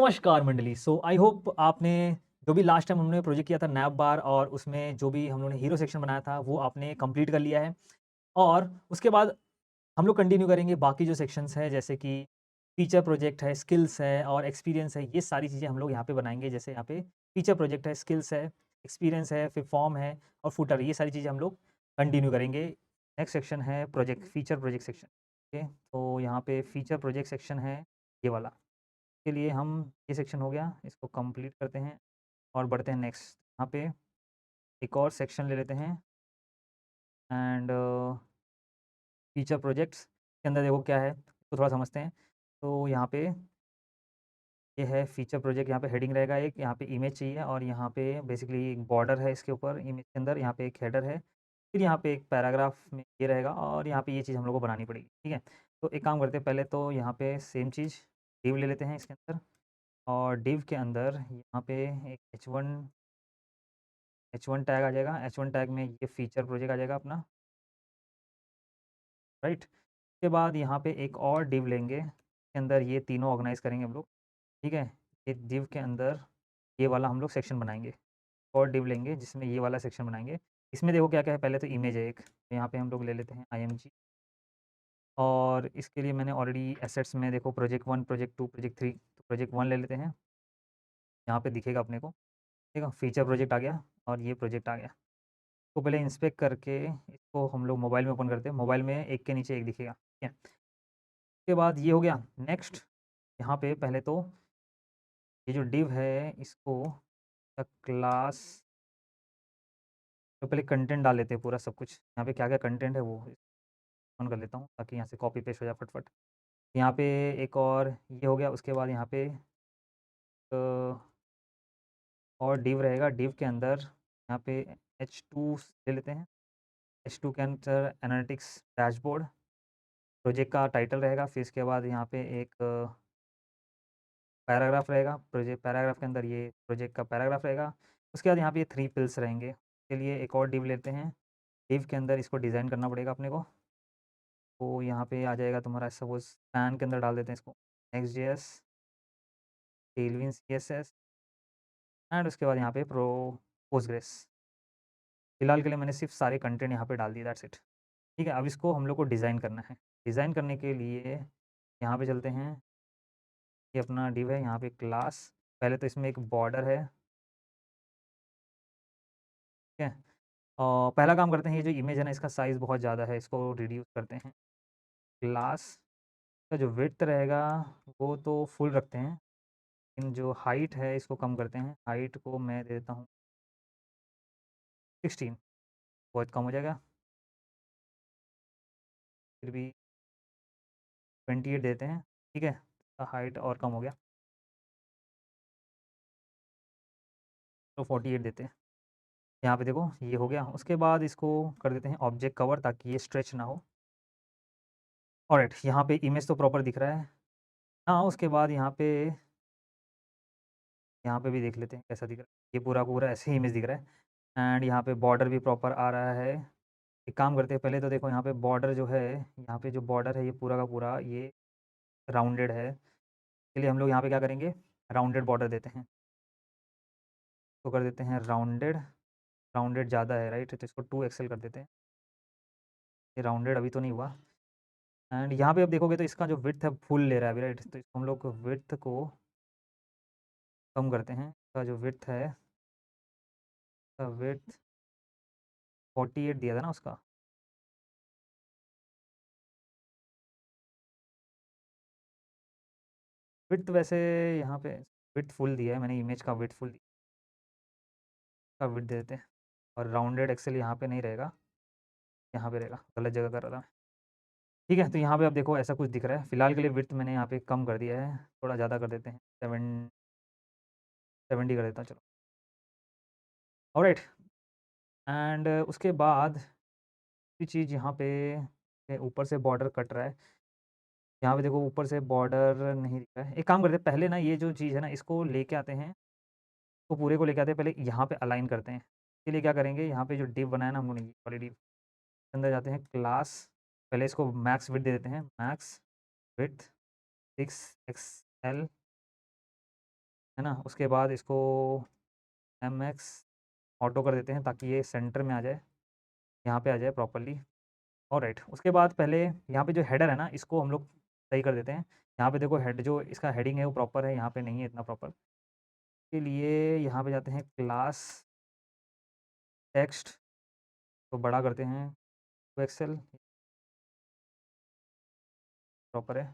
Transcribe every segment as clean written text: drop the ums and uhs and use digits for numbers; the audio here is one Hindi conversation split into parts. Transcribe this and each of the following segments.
नमस्कार मंडली। सो आई होप आपने जो भी लास्ट टाइम हमने प्रोजेक्ट किया था नैप बार और उसमें जो भी हम लोगों ने हीरो सेक्शन बनाया था वो आपने कंप्लीट कर लिया है। और उसके बाद हम लोग कंटिन्यू करेंगे बाकी जो सेक्शंस हैं जैसे कि फीचर प्रोजेक्ट है, स्किल्स है और एक्सपीरियंस है। ये सारी चीज़ें हम लोग यहाँ पे बनाएँगे। जैसे यहाँ पे फीचर प्रोजेक्ट है, स्किल्स है, एक्सपीरियंस है, फिर फॉर्म है और फुटर, ये सारी चीज़ें हम लोग कंटिन्यू करेंगे। नेक्स्ट सेक्शन है project feature project section. Okay, तो यहाँ पे फीचर प्रोजेक्ट सेक्शन है ये वाला। के लिए हम ये सेक्शन हो गया, इसको कंप्लीट करते हैं और बढ़ते हैं नेक्स्ट। यहाँ पे एक और सेक्शन ले लेते हैं एंड फीचर प्रोजेक्ट्स के अंदर देखो क्या है, तो थोड़ा समझते हैं। तो यहाँ पे ये है फीचर प्रोजेक्ट, यहाँ पे हेडिंग रहेगा एक, यहाँ पे इमेज चाहिए और यहाँ पे बेसिकली एक बॉर्डर है इसके ऊपर इमेज के अंदर, यहाँ पे एक हेडर है, फिर यहाँ पे एक पैराग्राफ में ये रहेगा और यहाँ पे ये चीज़ हम लोग को बनानी पड़ेगी। ठीक है, तो एक काम करते हैं, पहले तो यहाँ पे सेम चीज़ डिव ले लेते हैं इसके अंदर और डिव के अंदर यहाँ पे एक एच वन टैग आ जाएगा। एच वन टैग में ये फीचर प्रोजेक्ट आ जाएगा अपना, राइट। उसके बाद यहाँ पे एक और डिव लेंगे, इसके अंदर ये तीनों ऑर्गेनाइज करेंगे हम लोग। ठीक है, ये डिव के अंदर ये वाला हम लोग सेक्शन बनाएंगे। और डिव लेंगे जिसमें ये वाला सेक्शन बनाएंगे। इसमें देखो क्या क्या है, पहले तो इमेज है एक, तो यहाँ पे हम लोग ले लेते हैं IMG और इसके लिए मैंने ऑलरेडी एसेट्स में देखो प्रोजेक्ट 1, प्रोजेक्ट 2, प्रोजेक्ट 3, तो प्रोजेक्ट 1 ले लेते हैं। यहाँ पे दिखेगा अपने को, ठीक है, फीचर प्रोजेक्ट आ गया और ये प्रोजेक्ट आ गया। तो पहले इंस्पेक्ट करके इसको हम लोग मोबाइल में ओपन करते हैं। मोबाइल में एक के नीचे एक दिखेगा, ठीक है। उसके बाद ये हो गया। नेक्स्ट यहाँ पे पहले तो ये जो डिव है इसको क्लास, तो पहले कंटेंट डाल लेते हैं पूरा सब कुछ। यहाँ पे क्या क्या कंटेंट है वो ऑन कर लेता हूँ ताकि यहाँ से कॉपी पेस्ट हो जाए फटफट। यहाँ पे एक और ये हो गया। उसके बाद यहाँ पे अ, और डिव रहेगा। डिव के अंदर यहाँ पे H2 ले लेते हैं। H2 के अंदर एनालिटिक्स डैशबोर्ड प्रोजेक्ट का टाइटल रहेगा। फिर इसके बाद यहाँ पे एक पैराग्राफ रहेगा। प्रोजेक्ट पैराग्राफ के अंदर ये प्रोजेक्ट का पैराग्राफ रहेगा। उसके बाद यहाँ पे ये 3 पिल्स रहेंगे। इसके लिए एक और डिव लेते हैं। डिव के अंदर इसको डिज़ाइन करना पड़ेगा अपने को। तो यहाँ पे आ जाएगा तुम्हारा, सपोज़ पैन के अंदर डाल देते हैं इसको Next.js, टेलविन CSS एंड उसके बाद यहाँ पे पोस्टग्रेस। फिलहाल के लिए मैंने सिर्फ सारे कंटेंट यहाँ पे डाल दिए, दैट्स इट। ठीक है, अब इसको हम लोग को डिज़ाइन करना है। डिज़ाइन करने के लिए यहाँ पे चलते हैं। ये अपना डिव है, यहाँ पे क्लास, पहले तो इसमें एक बॉर्डर है, ठीक है। और पहला काम करते हैं, ये जो इमेज है ना इसका साइज़ बहुत ज़्यादा है, इसको रिड्यूस करते हैं। क्लास का जो विड्थ रहेगा वो तो फुल रखते हैं, लेकिन जो हाइट है इसको कम करते हैं। हाइट को मैं दे देता हूँ 16, बहुत कम हो जाएगा। फिर भी 28 देते हैं, ठीक है। हाइट और कम हो गया तो 48 देते हैं। यहाँ पे देखो ये हो गया। उसके बाद इसको कर देते हैं ऑब्जेक्ट कवर ताकि ये स्ट्रेच ना हो। ऑलराइट, यहाँ पे इमेज तो प्रॉपर दिख रहा है। हाँ, उसके बाद यहाँ पे भी देख लेते हैं कैसा दिख रहा है। ये पूरा पूरा ऐसे ही इमेज दिख रहा है एंड यहाँ पे बॉर्डर भी प्रॉपर आ रहा है। एक काम करते हैं, पहले तो देखो यहाँ पे बॉर्डर जो है, यहाँ पे जो बॉर्डर है ये पूरा का पूरा ये राउंडेड है। इसलिए हम लोग यहाँ पे क्या करेंगे, राउंडेड बॉर्डर देते हैं। तो कर देते हैं राउंडेड। राउंडेड ज़्यादा है राइट, तो इसको 2 XL कर देते हैं। ये राउंडेड अभी तो नहीं हुआ। एंड यहाँ पे अब देखोगे तो इसका जो विड्थ है फुल ले रहा है अभी, राइट। तो इसको हम लोग विड्थ को कम करते हैं। इसका जो विड्थ है, इसका विड्थ 48 दिया था ना उसका। विड्थ वैसे यहाँ पे विड्थ फुल दिया है मैंने, इमेज का विड्थ फुल दिया, का विड्थ दे देते हैं। और राउंडेड एक्सेल यहाँ पे नहीं रहेगा, यहाँ पे रहेगा, गलत जगह कर रहा था मैं। ठीक है, तो यहाँ पे अब देखो ऐसा कुछ दिख रहा है। फिलहाल के लिए विड्थ मैंने यहाँ पे कम कर दिया है, थोड़ा ज़्यादा कर देते हैं, 70 कर देता हूँ, चलो। ऑलराइट, एंड उसके बाद ये चीज़ यहाँ पे ऊपर से बॉर्डर कट रहा है। यहाँ पे देखो ऊपर से बॉर्डर नहीं दिख रहा है। एक काम करते हैं, पहले ना ये जो चीज़ है ना इसको लेके आते हैं, तो पूरे को लेके आते हैं, पहले यहाँ पे अलाइन करते हैं। इसके लिए क्या करेंगे, यहाँ पे जो डिव बनाया ना हम लोगों ने, ये वाली डिव, अंदर जाते हैं क्लास, पहले इसको मैक्स विड्थ दे देते हैं, मैक्स विड्थ 6 XL है ना? उसके बाद इसको MX ऑटो कर देते हैं ताकि ये सेंटर में आ जाए, यहाँ पे आ जाए प्रॉपर्ली। ऑलराइट, उसके बाद पहले यहाँ पे जो हेडर है ना, इसको हम लोग सही कर देते हैं। यहाँ पे देखो हेड जो इसका हेडिंग है वो प्रॉपर है, यहाँ पे नहीं है इतना प्रॉपर। के लिए यहाँ पे जाते हैं क्लास टेक्स्ट को बड़ा करते हैं, तो एक्सेल प्रॉपर है,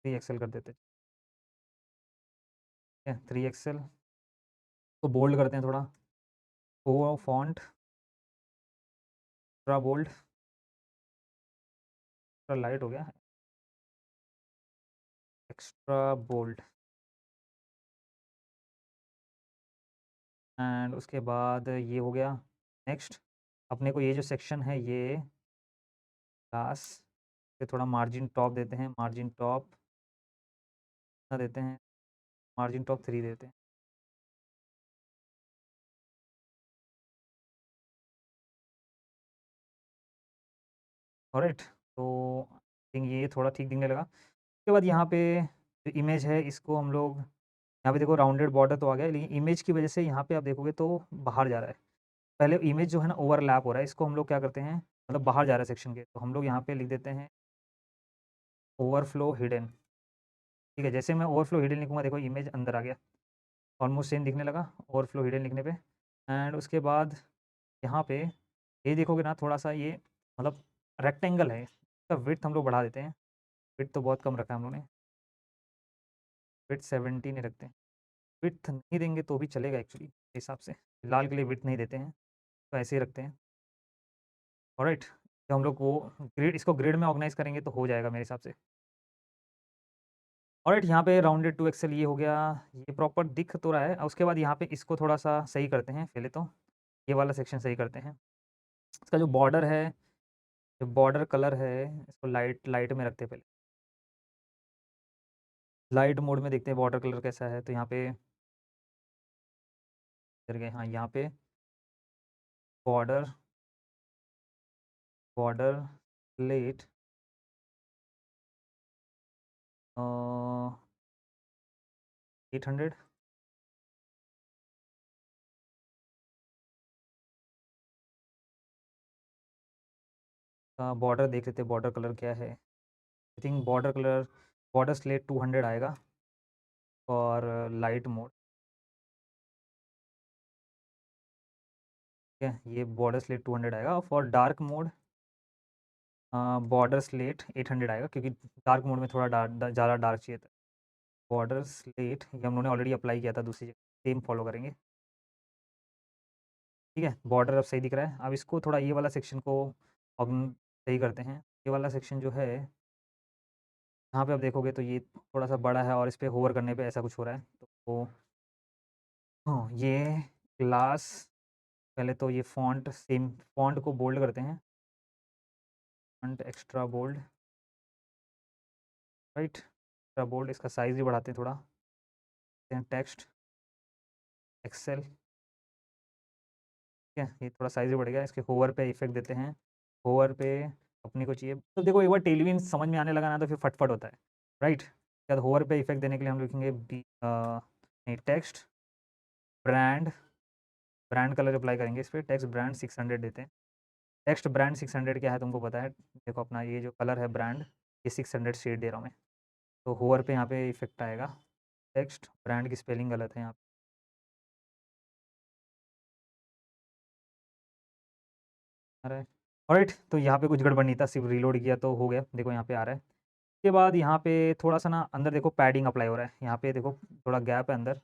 3 एक्सेल कर देते हैं, ठीक है? 3 एक्सेल को बोल्ड करते हैं थोड़ा, वो फॉन्ट थोड़ा बोल्ड, थोड़ा लाइट हो गया, एक्स्ट्रा बोल्ड। एंड उसके बाद ये हो गया। नेक्स्ट अपने को ये जो सेक्शन है ये क्लास पे थोड़ा मार्जिन टॉप देते हैं, मार्जिन टॉप कितना देते हैं, मार्जिन टॉप 3 देते हैं। ऑलराइट, तो आई थिंक ये थोड़ा ठीक दिखने लगा। उसके बाद यहाँ पे जो इमेज है इसको हम लोग यहाँ पे देखो राउंडेड बॉर्डर तो आ गया, लेकिन इमेज की वजह से यहाँ पे आप देखोगे तो बाहर जा रहा है। पहले इमेज जो है ना ओवरलैप हो रहा है, इसको हम लोग क्या करते हैं, मतलब बाहर जा रहा है सेक्शन के, तो हम लोग यहाँ पे लिख देते हैं ओवरफ्लो हिडन। ठीक है, जैसे मैं ओवरफ्लो हिडन लिखूँगा देखो इमेज अंदर आ गया, ऑलमोस्ट सेम दिखने लगा ओवरफ्लो हिडन लिखने पे। एंड उसके बाद यहाँ पे ये देखोगे ना थोड़ा सा ये मतलब रेक्टेंगल है, इसका विड्थ हम लोग बढ़ा देते हैं। विड्थ तो बहुत कम रखा है हम लोगों ने, विड्थ 17 ही रखते हैं। विड्थ नहीं देंगे तो भी चलेगा एक्चुअली मेरे हिसाब से, फिलहाल के लिए विड्थ नहीं देते हैं, तो ऐसे ही रखते हैं। ऑलराइट, जब हम लोग वो ग्रिड इसको ग्रिड में ऑर्गेनाइज़ करेंगे तो हो जाएगा मेरे हिसाब से। ऑलराइट, यहाँ पे राउंडेड टू एक्सेल ये हो गया, ये प्रॉपर दिख तो रहा है। उसके बाद यहाँ पे इसको थोड़ा-सा सही करते हैं पहले तो, ये वाला सेक्शन सही करते हैं। इसका जो बॉर्डर है, जो बॉर्डर कलर है, इसको लाइट लाइट में रखते हैं पहले। लाइट मोड में देखते हैं बॉर्डर कलर कैसा है, तो यहाँ पे इधर गए, हाँ, यहाँ पे बॉर्डर बॉर्डर स्लेट अ, 800 का बॉर्डर देख लेते हैं बॉर्डर कलर क्या है। आई थिंक बॉर्डर स्लेट 200 आएगा और लाइट मोड, ठीक है? ये बॉर्डर स्लेट 200 आएगा, और for dark mode border slate 800 आएगा, क्योंकि डार्क मोड में थोड़ा ज़्यादा डार्क चाहिए था। बॉर्डर स्लेट ये हम लोगों ने ऑलरेडी अप्लाई किया था दूसरी जगह, सेम फॉलो करेंगे, ठीक है? बॉर्डर अब सही दिख रहा है। अब इसको थोड़ा ये वाला सेक्शन को हम सही करते हैं। ये वाला सेक्शन जो है, यहाँ पे आप देखोगे तो ये थोड़ा-सा बड़ा है और इस पे होवर करने पे ऐसा कुछ हो रहा है। तो हाँ, ये क्लास पहले तो ये फ़ॉन्ट को बोल्ड करते हैं, font extra bold, right? Extra bold, इसका साइज़ भी बढ़ाते हैं थोड़ा। टेक्स्ट एक्सेल, ठीक है? ये थोड़ा साइज़ भी बढ़ गया, इसके होवर पे इफ़ेक्ट देते हैं। होवर पे अपने को चाहिए तो देखो एक बार टेलविन समझ में आने लगा ना तो फिर फटाफट होता है, राइट? या तो होवर पे इफ़ेक्ट देने के लिए हम लिखेंगे नहीं, text brand, brand colour apply करेंगे इस पे, टेक्स्ट ब्रांड 600 देते हैं। टेक्स्ट ब्रांड 600 क्या है तुमको पता है, देखो अपना ये जो कलर है ब्रांड, ये 600 शेड दे रहा हूँ मैं, तो होवर पे यहाँ पे इफ़ेक्ट आएगा। टेक्स्ट ब्रांड की स्पेलिंग गलत है यहाँ पे, ऑलराइट, तो यहाँ पे कुछ गड़बड़ नहीं था, सिर्फ रीलोड किया तो हो गया, देखो यहाँ पे आ रहा है। उसके बाद यहाँ पे थोड़ा-सा ना अंदर देखो पैडिंग अप्लाई हो रहा है, यहाँ पे देखो थोड़ा गैप है अंदर,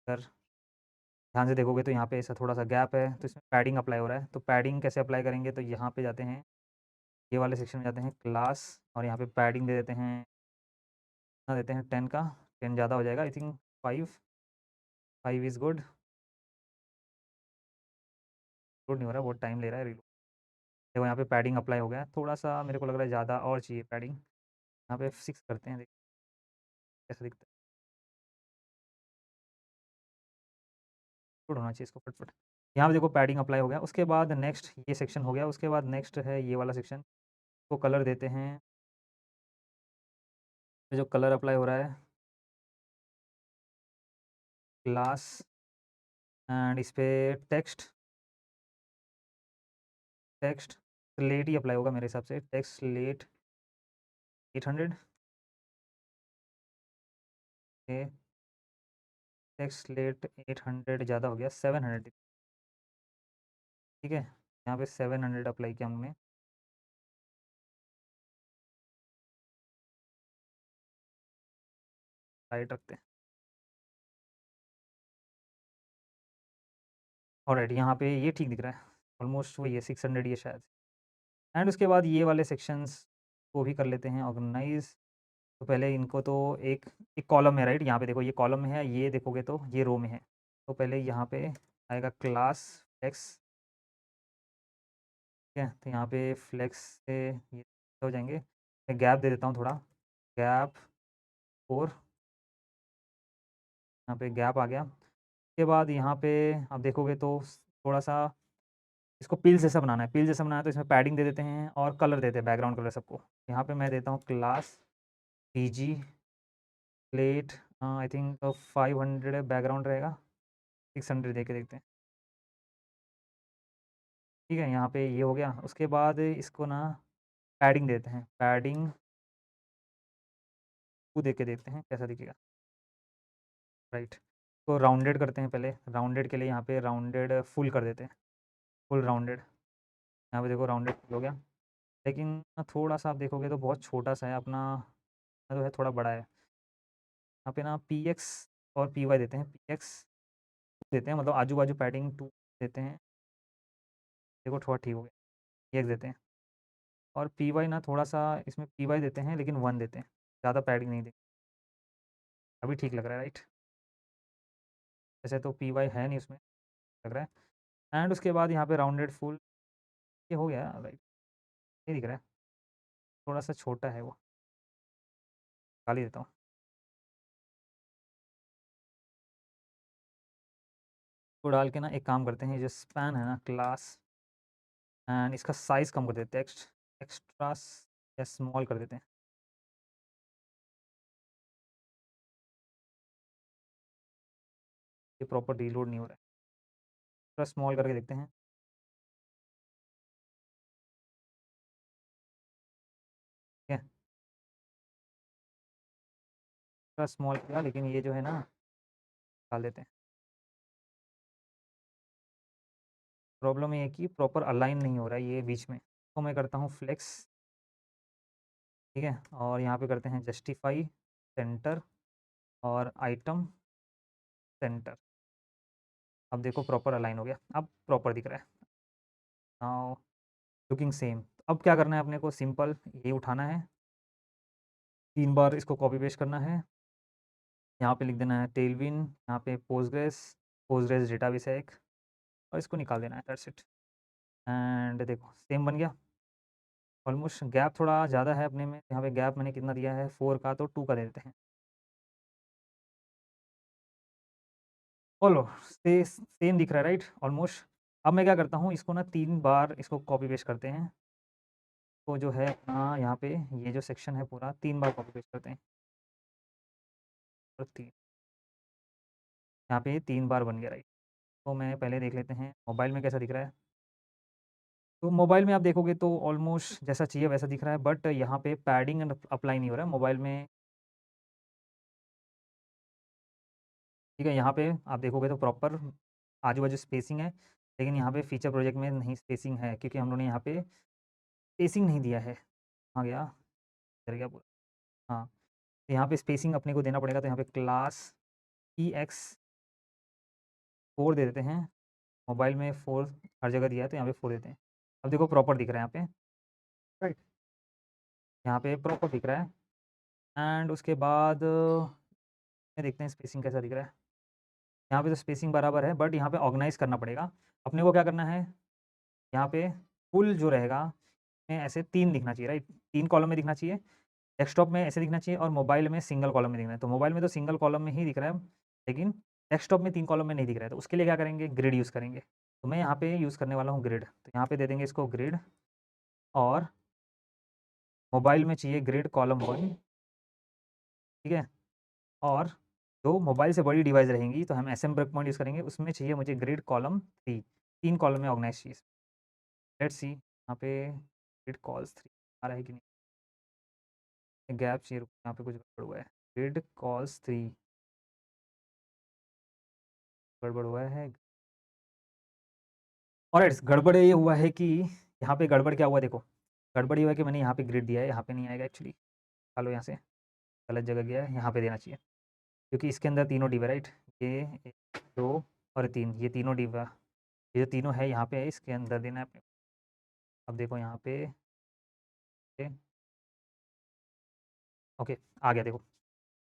अगर ध्यान से देखोगे तो यहाँ पे ऐसा थोड़ा-सा गैप है, तो इसमें पैडिंग अप्लाई हो रहा है। तो पैडिंग कैसे अप्लाई करेंगे, तो यहाँ पे जाते हैं, ये वाले सेक्शन में जाते हैं क्लास, और यहाँ पे पैडिंग दे देते हैं, कितना देते हैं 10 का, 10 ज़्यादा हो जाएगा I think, 5 5 is good, good नहीं हो रहा है, बहुत टाइम ले रहा है रीलोड। देखो यहाँ पे पैडिंग अप्लाई हो गया है, थोड़ा-सा मेरे को लग रहा है ज़्यादा और चाहिए पैडिंग, यहाँ पे 6 करते हैं, देखते हैं कैसा दिखता है, गुड होना चाहिए इसको फटाफट। यहाँ पे देखो पैडिंग अप्लाई हो गया, उसके बाद नेक्स्ट ये सेक्शन हो गया, उसके बाद नेक्स्ट है ये वाला सेक्शन, को कलर देते हैं, जो कलर अप्लाई हो रहा है क्लास एंड इस पे टेक्स्ट टेक्स्ट स्लेट ही अप्लाई होगा मेरे हिसाब से, टेक्स्ट स्लेट 800 के टेक्स्ट स्लेट 800 ज़्यादा हो गया, 700 ठीक है। यहाँ पे 700 अप्लाई किया हमने, राइट रखते हैं। ऑलराइट, यहाँ पे ये ठीक दिख रहा है, ऑलमोस्ट वही है 600 ये शायद। एंड उसके बाद ये वाले सेक्शंस को भी कर लेते हैं ऑर्गेनाइज। तो पहले इनको तो एक एक कॉलम है, राइट, यहाँ पे देखो ये कॉलम में है, ये देखोगे तो ये रो में है। तो पहले यहाँ पे आएगा क्लास फ्लेक्स, ठीक है। तो यहाँ पे फ्लेक्स से ये हो जाएंगे, मैं गैप दे देता हूँ थोड़ा, गैप 4, यहाँ पे गैप आ गया। उसके बाद यहाँ पे आप देखोगे तो थोड़ा सा इसको पील जैसा बनाना है, पील जैसा बनाना है तो इसमें पैडिंग दे देते हैं और कलर देते हैं, बैकग्राउंड कलर सबको। यहाँ पे मैं देता हूँ class PG plate, I think 500 background रहेगा, 600 दे के देखते हैं, ठीक है। यहाँ पे ये हो गया। उसके बाद इसको ना पैडिंग देते हैं, पैडिंग 2 दे के देखते हैं कैसा दिखेगा, राइट। तो राउंडेड करते हैं पहले, राउंडेड के लिए यहाँ पे राउंडेड फुल कर देते हैं, फुल राउंडेड। यहाँ पे देखो राउंडेड हो गया, लेकिन थोड़ा सा आप देखोगे तो बहुत छोटा सा है अपना, तो है थोड़ा बड़ा है। यहाँ पे ना पी एक्स और पी वाई देते हैं, पी एक्स देते हैं मतलब आजू बाजू पैडिंग 2 देते हैं, देखो थोड़ा ठीक हो गया, पी एक्स देते हैं। और पी वाई ना थोड़ा सा इसमें पी वाई देते हैं लेकिन 1 देते हैं, ज़्यादा पैडिंग नहीं देते, अभी ठीक लग रहा है, राइट। वैसे तो पी वाई है नहीं उसमें, लग रहा है। एंड उसके बाद यहाँ पे राउंडेड फुल, ये हो गया, राइट, ये दिख रहा है, थोड़ा सा छोटा है वो, निकाल ही देता हूँ। तो डाल के ना एक काम करते हैं, ये जो स्पैन है ना क्लास, एंड इसका साइज़ कम कर देते हैं, एक्स्ट्रा या स्मॉल कर देते हैं। ये प्रॉपर रीलोड नहीं हो रहा है, थोड़ा स्मॉल करके देखते हैं, ठीक है। थोड़ा स्मॉल किया लेकिन ये जो है ना डाल देते हैं। प्रॉब्लम ये है कि प्रॉपर अलाइन नहीं हो रहा है ये बीच में, तो मैं करता हूँ फ्लेक्स, ठीक है। और यहाँ पे करते हैं जस्टिफाई सेंटर और आइटम सेंटर, अब देखो प्रॉपर अलाइन हो गया, अब प्रॉपर दिख रहा है, नाउ लुकिंग सेम। अब क्या करना है अपने को, सिंपल ये उठाना है, 3 बार इसको कॉपी पेस्ट करना है, यहाँ पे लिख देना है टेलविन, यहाँ पे पोस्टग्रेस, पोस्टग्रेस डेटाबेस है एक, और इसको निकाल देना है, दैट्स इट। एंड देखो सेम बन गया, ऑलमोस्ट गैप थोड़ा ज़्यादा है अपने में, यहाँ पे गैप मैंने कितना दिया है 4 का, तो 2 का दे देते हैं। बोलो सेम दिख रहा है, राइट, ऑलमोस्ट। अब मैं क्या करता हूँ, इसको ना 3 बार इसको कॉपी पेस्ट करते हैं, तो जो है अपना यहाँ पे ये जो सेक्शन है पूरा 3 बार कॉपी पेस्ट करते हैं, और 3 यहाँ पे 3 बार बन गया, राइट। तो मैं पहले देख लेते हैं मोबाइल में कैसा दिख रहा है। तो मोबाइल में आप देखोगे तो ऑलमोस्ट जैसा चाहिए वैसा दिख रहा है, बट यहाँ पे पैडिंग अप्लाई नहीं हो रहा है मोबाइल में, ठीक है। यहाँ पे आप देखोगे तो प्रॉपर आजू बाजू स्पेसिंग है, लेकिन यहाँ पे फीचर प्रोजेक्ट में नहीं स्पेसिंग है, क्योंकि हम लोगों ने यहाँ पे स्पेसिंग नहीं दिया है। आ गया, इधर गया पूरा, हाँ। तो यहाँ पे स्पेसिंग अपने को देना पड़ेगा, तो यहाँ पे क्लास ई एक्स 4 दे देते हैं, मोबाइल में 4 हर जगह दिया है तो यहाँ पे 4 देते हैं। अब देखो प्रॉपर दिख रहा है यहाँ पे, राइट, यहाँ पे प्रॉपर दिख रहा है। एंड उसके बाद ये देखते हैं स्पेसिंग कैसा दिख रहा है। यहाँ पे तो स्पेसिंग बराबर है, बट यहाँ पे ऑर्गेनाइज़ करना पड़ेगा। अपने को क्या करना है, यहाँ पे फुल जो रहेगा में ऐसे 3 दिखना चाहिए, राइट, 3 कॉलम में दिखना चाहिए। डेस्कटॉप में ऐसे दिखना चाहिए और मोबाइल में सिंगल कॉलम में दिखना है। तो मोबाइल में तो सिंगल कॉलम में ही दिख रहा है, लेकिन डेस्कटॉप में 3 कॉलम में नहीं दिख रहा है। तो उसके लिए क्या करेंगे, ग्रिड यूज़ करेंगे। तो मैं यहाँ पे यूज़ करने वाला हूँ ग्रिड। तो यहाँ पे दे देंगे इसको ग्रिड, और मोबाइल में चाहिए ग्रिड कॉलम 1, ठीक है। और जो मोबाइल से बड़ी डिवाइस रहेंगी तो हम एसएम ब्रेक पॉइंट यूज़ करेंगे, उसमें चाहिए मुझे ग्रिड कॉलम 3, 3 कॉलम में ऑर्गनाइज़ चाहिए। लेट्स सी यहाँ पे ग्रिड कॉल्स 3 आ रहा है कि नहीं? गैप चाहिए, रुको यहाँ पे कुछ गड़बड़ हुआ है। ग्रिड कॉल्स 3 गड़बड़ हुआ है। ऑलराइट, गड़बड़ ये हुआ है कि यहाँ पे गड़बड़ क्या हुआ देखो, गड़बड़ ये हुआ है कि मैंने यहाँ पे ग्रिड दिया है, यहाँ पे नहीं आएगा एक्चुअली। निकालो यहाँ से, गलत जगह गया है, यहाँ पे देना चाहिए। क्योंकि इसके अंदर तीनों डिव है, राइट? ये 1, 2 और 3, ये तीनों डिव है। ये जो तीनों है यहाँ पे है, इसके अंदर देना है अपने। अब देखो यहाँ पे ये ओके, आ गया देखो।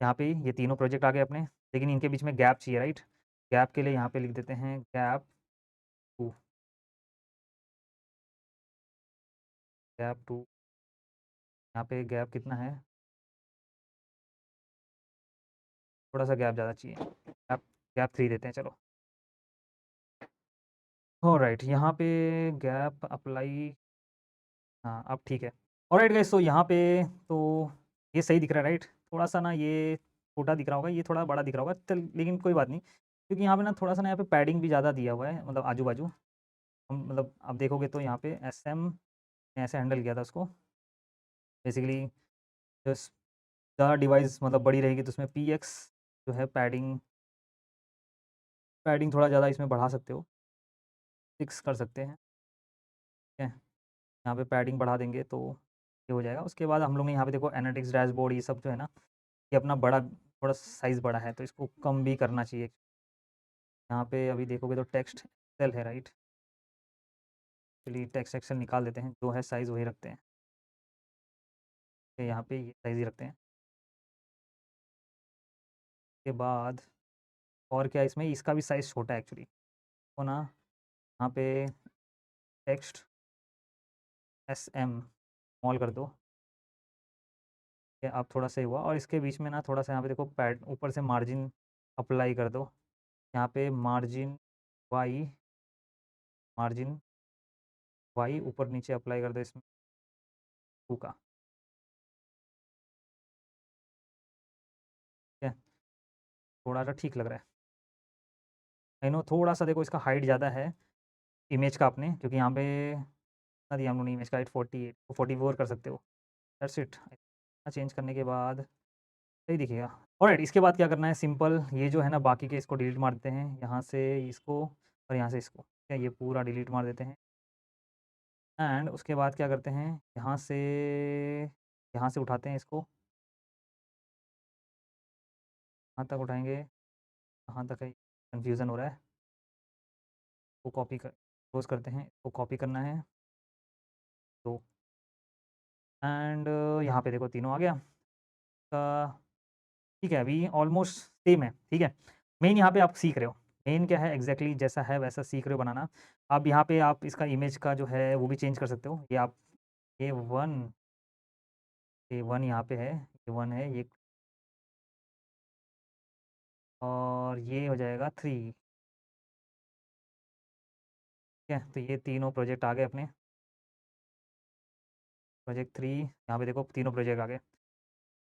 यहाँ पे ये तीनों प्रोजेक्ट आ गए अपने, लेकिन इनके बीच में गैप चाहिए, राइट? गैप के लिए यहाँ पे लिख देते हैं गैप 2, गैप 2। यहाँ पे गैप कितना है? थोड़ा सा गैप ज़्यादा चाहिए, गैप गैप 3 देते हैं चलो। ऑलराइट, यहाँ पे गैप अप्लाई, हाँ, अब ठीक है। ऑलराइट गाइस, तो यहाँ पे तो ये सही दिख रहा है, राइट? थोड़ा-सा ना ये छोटा दिख रहा होगा, ये थोड़ा बड़ा दिख रहा होगा, चल लेकिन कोई बात नहीं, क्योंकि यहाँ पे ना थोड़ा-सा ना यहाँ पे पैडिंग भी ज़्यादा दिया हुआ है, मतलब आजू-बाजू। हम मतलब आप देखोगे तो यहाँ पे एसएम ने ऐसे हैंडल किया था उसको। बेसिकली जस्ट ज़्यादा डिवाइस मतलब बड़ी रहेगी तो उसमें पीएक्स जो है पैडिंग पैडिंग थोड़ा ज़्यादा इसमें बढ़ा सकते हो, 6 कर सकते हैं, ठीक है? यहाँ पे पैडिंग बढ़ा देंगे तो ये हो जाएगा। उसके बाद हम लोग ने यहाँ पे देखो एनालिटिक्स डैशबोर्ड ये सब जो है ना, ये अपना बड़ा थोड़ा साइज़ बड़ा है तो इसको कम भी करना चाहिए। यहाँ पे अभी देखोगे तो टेक्स्ट एक्सेल है, राइट? चलिए टेक्स्ट एक्सेल निकाल देते हैं, जो है साइज़ वही रखते हैं। तो यहाँ पे ये साइज़ ही रखते हैं। उसके बाद और क्या इसमें, इसका भी साइज़ छोटा है एक्चुअली। तो ना यहाँ पे टेक्स्ट एसएम स्मॉल कर दो। ये अब थोड़ा सही हुआ, और इसके बीच में ना थोड़ा-सा यहाँ पे देखो पैड ऊपर से मार्जिन अप्लाई कर दो। यहाँ पे मार्जिन वाई ऊपर-नीचे अप्लाई कर दो इसमें 2 का, ठीक है? थोड़ा-सा ठीक लग रहा है। आई नो थोड़ा-सा देखो इसका हाइट ज़्यादा है इमेज का अपने, क्योंकि यहाँ पे कितना दिया हम लोगों ने इमेज का हाइट 48 को 44 कर सकते हो। That's it. चेंज करने के बाद सही दिखेगा। ऑलराइट, इसके बाद क्या करना है, सिंपल ये जो है ना बाकी के इसको डिलीट मार देते हैं। यहाँ से इसको और यहाँ से इसको, ठीक है? ये पूरा डिलीट मार देते हैं। एंड उसके बाद क्या करते हैं, यहाँ से उठाते हैं इसको, कहाँ तक उठाएँगे, कहाँ तक है, कन्फ्यूज़न हो रहा है। वो कॉपी कर क्लोज़ करते हैं, इसको कॉपी करना है, तो एंड यहाँ पे देखो तीनों आ गया। ठीक है, अभी ऑलमोस्ट सेम है, ठीक है। मेन यहाँ पे आप सीख रहे हो, मेन क्या है एग्ज़ैक्टली जैसा है वैसा सीख रहे हो बनाना। अब यहाँ पे आप इसका इमेज का जो है वो भी चेंज कर सकते हो। ये आप ये 1 ये 1 यहाँ पे है, ये 1 है ये, और ये हो जाएगा 3, ठीक है। तो ये तीनों प्रोजेक्ट आ गए अपने, प्रोजेक्ट 3 यहाँ पे देखो तीनों प्रोजेक्ट आ गए।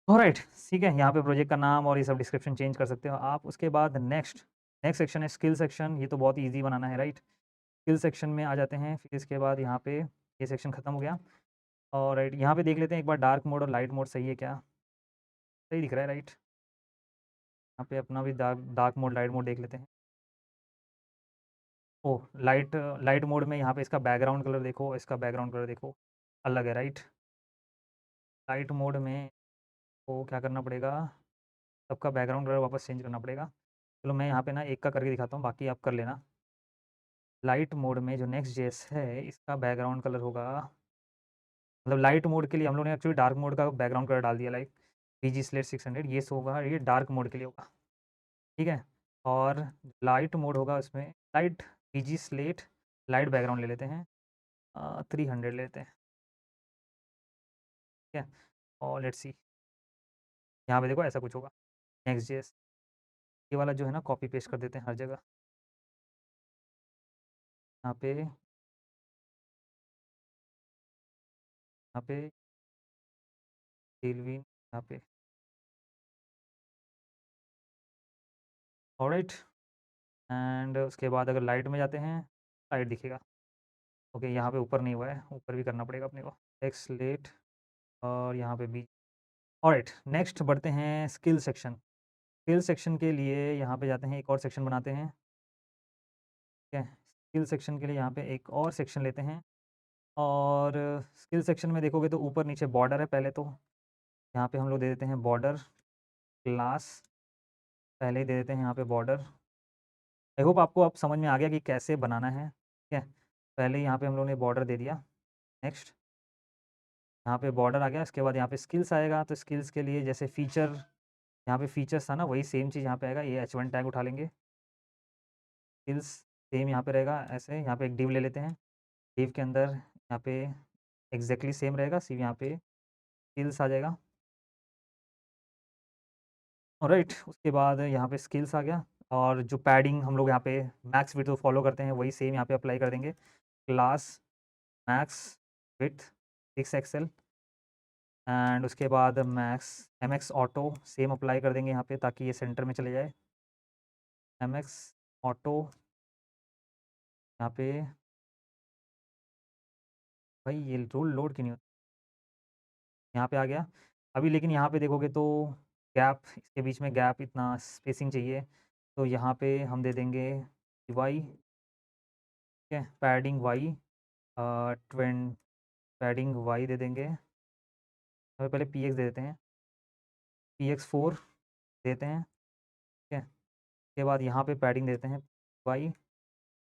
ऑलराइट, ठीक है, यहाँ पे प्रोजेक्ट का नाम और ये सब डिस्क्रिप्शन चेंज कर सकते हो आप। उसके बाद नेक्स्ट नेक्स्ट सेक्शन है स्किल सेक्शन। ये तो बहुत ही ईज़ी बनाना है, राइट? स्किल सेक्शन में आ जाते हैं, फिर इसके बाद यहाँ पे ये सेक्शन खत्म हो गया। और राइट यहाँ पे देख लेते हैं एक बार डार्क मोड और लाइट मोड सही है क्या? सही दिख रहा है, राइट? यहाँ पे अपना भी dark dark mode, light mode देख लेते हैं। ओह! लाइट लाइट मोड में यहाँ पे इसका बैकग्राउंड कलर देखो, इसका बैकग्राउंड कलर देखो, अलग है, राइट? लाइट मोड में तो क्या करना पड़ेगा, सबका बैकग्राउंड कलर वापस चेंज करना पड़ेगा। चलो मैं यहाँ पे ना एक का करके दिखाता हूँ, बाकी आप कर लेना। लाइट मोड में जो नेक्स्ट जेएस है, इसका बैकग्राउंड कलर होगा, मतलब लाइट मोड के लिए हम लोगों ने एक्चुअली डार्क मोड का बैकग्राउंड कलर डाल दिया, लाइक पीजी स्लेट 600, ये सो होगा, ये डार्क मोड के लिए होगा, ठीक है? और लाइट मोड होगा उसमें light PG slate light background ले लेते हैं, 300 लेते हैं, ठीक है? और लेट्स सी यहाँ पे देखो ऐसा कुछ होगा, नेक्स्ट जेएस ये वाला जो है ना कॉपी पेस्ट कर देते हैं हर जगह। यहाँ पे टेलविन यहाँ पे ऑलराइट। एंड उसके बाद अगर लाइट में जाते हैं, लाइट दिखेगा। ओके, यहाँ पे ऊपर नहीं हुआ है, ऊपर भी करना पड़ेगा अपने को। टेक्स्ट स्लेट और यहाँ पे भी। ऑलराइट, नेक्स्ट बढ़ते हैं स्किल सेक्शन। स्किल सेक्शन के लिए यहाँ पे जाते हैं, एक और सेक्शन बनाते हैं। ठीक है, स्किल सेक्शन के लिए यहाँ पे एक और सेक्शन लेते हैं और स्किल सेक्शन में देखोगे तो ऊपर नीचे बॉर्डर है पहले तो। यहाँ पे हम लोग दे देते हैं बॉर्डर क्लास, पहले ही दे देते हैं यहाँ पे बॉर्डर। आई होप आपको अब समझ में आ गया कि कैसे बनाना है। ठीक है, पहले यहाँ पे हम लोगों ने बॉर्डर दे दिया। नेक्स्ट यहाँ पे बॉर्डर आ गया, इसके बाद यहाँ पे स्किल्स आएगा, तो स्किल्स के लिए जैसे फीचर, यहाँ पे फीचर्स था ना, वही सेम चीज़ यहाँ पे आएगा। ये H1 टैग उठा लेंगे, स्किल्स सेम यहाँ पे रहेगा। ऐसे यहाँ पे एक डिव ले लेते हैं, डिव के अंदर यहाँ पे एग्जैक्टली सेम रहेगा, सिर्फ यहाँ पे स्किल्स आ जाएगा। ऑलराइट, उसके बाद यहाँ पे स्किल्स आ गया और जो पैडिंग हम लोग यहाँ पे मैक्स विड्थ फॉलो करते हैं वही सेम यहाँ पे अप्लाई कर देंगे। Class max width 6 XL and उसके बाद max MX auto same apply कर देंगे यहाँ पे ताकि ये सेंटर में चले जाए। MX ऑटो यहाँ पे, भाई ये रूल लोड क्यों नहीं होता, यहाँ पे आ गया अभी। लेकिन यहाँ पे देखोगे तो गैप, इसके बीच में गैप, इतना स्पेसिंग चाहिए, तो यहाँ पे हम दे देंगे वाई। ठीक है, पैडिंग वाई, ट्वें पैडिंग वाई दे देंगे। हमें पहले PX दे देते हैं, PX4 देते हैं। ठीक है, उसके बाद यहाँ पे पैडिंग देते हैं वाई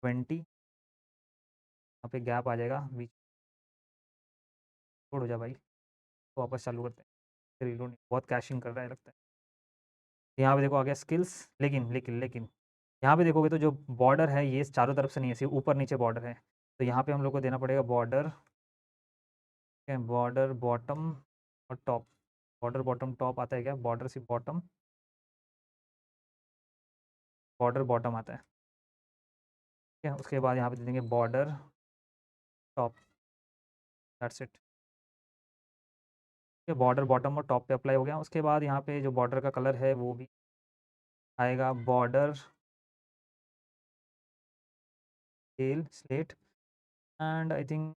20, यहाँ पे गैप आ जाएगा बीच। छोड़ हो जा भाई, तो वापस चालू करते हैं, फिर रिलोड नहीं, बहुत कैशिंग कर रहा है लगता है। यहाँ पे देखो आ गया स्किल्स, लेकिन यहाँ पे देखोगे तो जो बॉर्डर है ये चारों तरफ से नहीं है, सिर्फ ऊपर नीचे बॉर्डर है। तो यहाँ पे हम लोग को देना पड़ेगा बॉर्डर, ठीक है, बॉर्डर बॉटम और टॉप। बॉर्डर बॉटम टॉप आता है क्या? बॉर्डर सिर्फ बॉटम, बॉर्डर बॉटम आता है। ठीक है, उसके बाद यहाँ पे दे देंगे बॉर्डर टॉप, दैट्स इट। ठीक है, बॉर्डर बॉटम और टॉप पे अप्लाई हो गया। उसके बाद यहाँ पे जो बॉर्डर का कलर है वो भी आएगा border scale slate and I think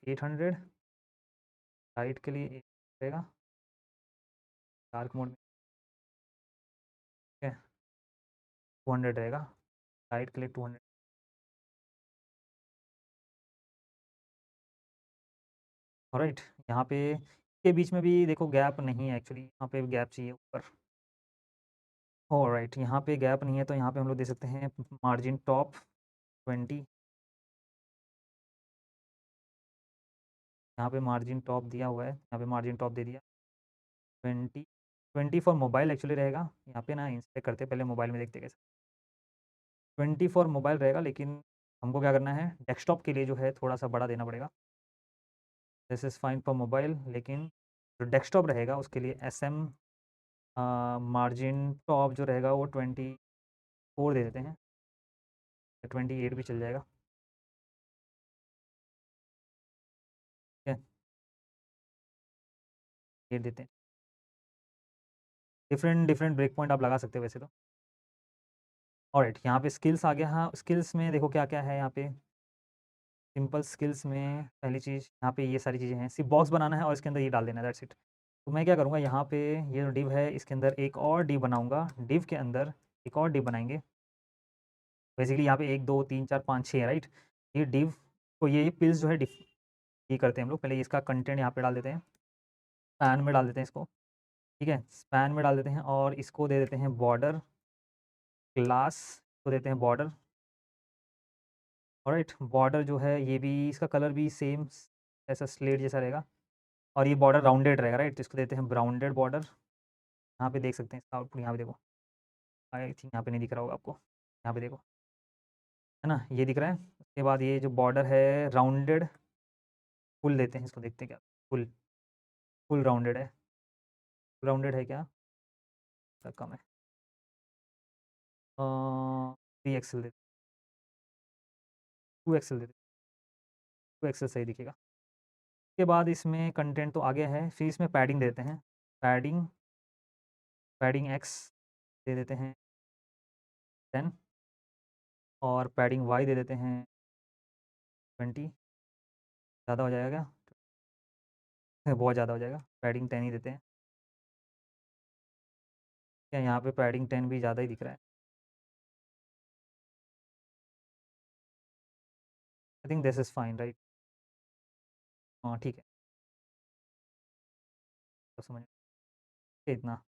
800 light के लिए रहेगा, डार्क मोड में। ठीक है, 200 रहेगा लाइट के लिए, 200। ऑलराइट, यहाँ पे के बीच में भी देखो गैप नहीं है एक्चुअली, यहाँ पे गैप चाहिए ऊपर। ऑलराइट, यहाँ पे गैप नहीं है तो यहाँ पे हम लोग दे सकते हैं मार्जिन टॉप 20। यहाँ पे मार्जिन टॉप दिया हुआ है, यहाँ पे मार्जिन टॉप दे दिया 20। 20 फॉर मोबाइल एक्चुअली रहेगा, यहाँ पे ना इंस्पेक्ट करते पहले मोबाइल में देखते कैसे। 20 फॉर मोबाइल रहेगा, लेकिन हमको क्या करना है, डेस्कटॉप के लिए जो है थोड़ा सा बड़ा देना पड़ेगा। This is fine for mobile, लेकिन जो डेस्कटॉप रहेगा उसके लिए SM मार्जिन टॉप जो रहेगा वो 24 दे देते हैं, 28 भी चल जाएगा। ठीक है, ये देते हैं। डिफरेंट डिफरेंट ब्रेक पॉइंट आप लगा सकते हो वैसे तो। ऑलराइट, यहाँ पे स्किल्स आ गया। हाँ, स्किल्स में देखो क्या क्या है यहाँ पे। सिंपल स्किल्स में पहली चीज़ यहाँ पे ये सारी चीज़ें हैं, सिर्फ बॉक्स बनाना है और इसके अंदर ये डाल देना है, दैट्स इट। तो मैं क्या करूँगा, यहाँ पे ये जो डिव है इसके अंदर एक और डिव बनाऊँगा, डिव के अंदर एक और डिव बनाएंगे। बेसिकली यहाँ पे 1 2 3 4 5 6 है, राइट। ये डिव को ये पिल्स जो है डिफ ये करते हैं हम लोग, पहले इसका कंटेंट यहाँ पे डाल देते हैं, स्पैन में डाल देते हैं इसको। ठीक है, स्पैन में डाल देते हैं और इसको दे देते हैं बॉर्डर क्लास, को देते हैं बॉर्डर। ऑलराइट, बॉर्डर जो है ये भी, इसका कलर भी सेम ऐसा स्लेट जैसा रहेगा और ये बॉर्डर राउंडेड रहेगा, राइट। तो इसको देते हैं राउंडेड बॉर्डर। यहाँ पे देख सकते हैं इसका आउटपुट, यहाँ पे देखो, आई थिंक यहाँ पे नहीं दिख रहा होगा आपको, यहाँ पे देखो, है ना, ये दिख रहा है। उसके बाद ये जो बॉर्डर है राउंडेड, फुल देते हैं इसको, देखते हैं क्या, फुल, फुल राउंडेड है, राउंडेड है क्या, कम है। 3 XL दे, 2 XL दे, 2 XL सही दिखेगा। उसके बाद इसमें कंटेंट तो आ गया है, फिर इसमें पैडिंग देते हैं, पैडिंग पैडिंग X दे देते हैं 10 और पैडिंग वाई दे देते हैं 20। ज़्यादा हो जाएगा क्या? बहुत ज़्यादा हो जाएगा, पैडिंग 10 ही देते हैं। क्या यहाँ पे पैडिंग 10 भी ज़्यादा ही दिख रहा है। I think this is fine right? हाँ, ठीक है, तो समझ इतना।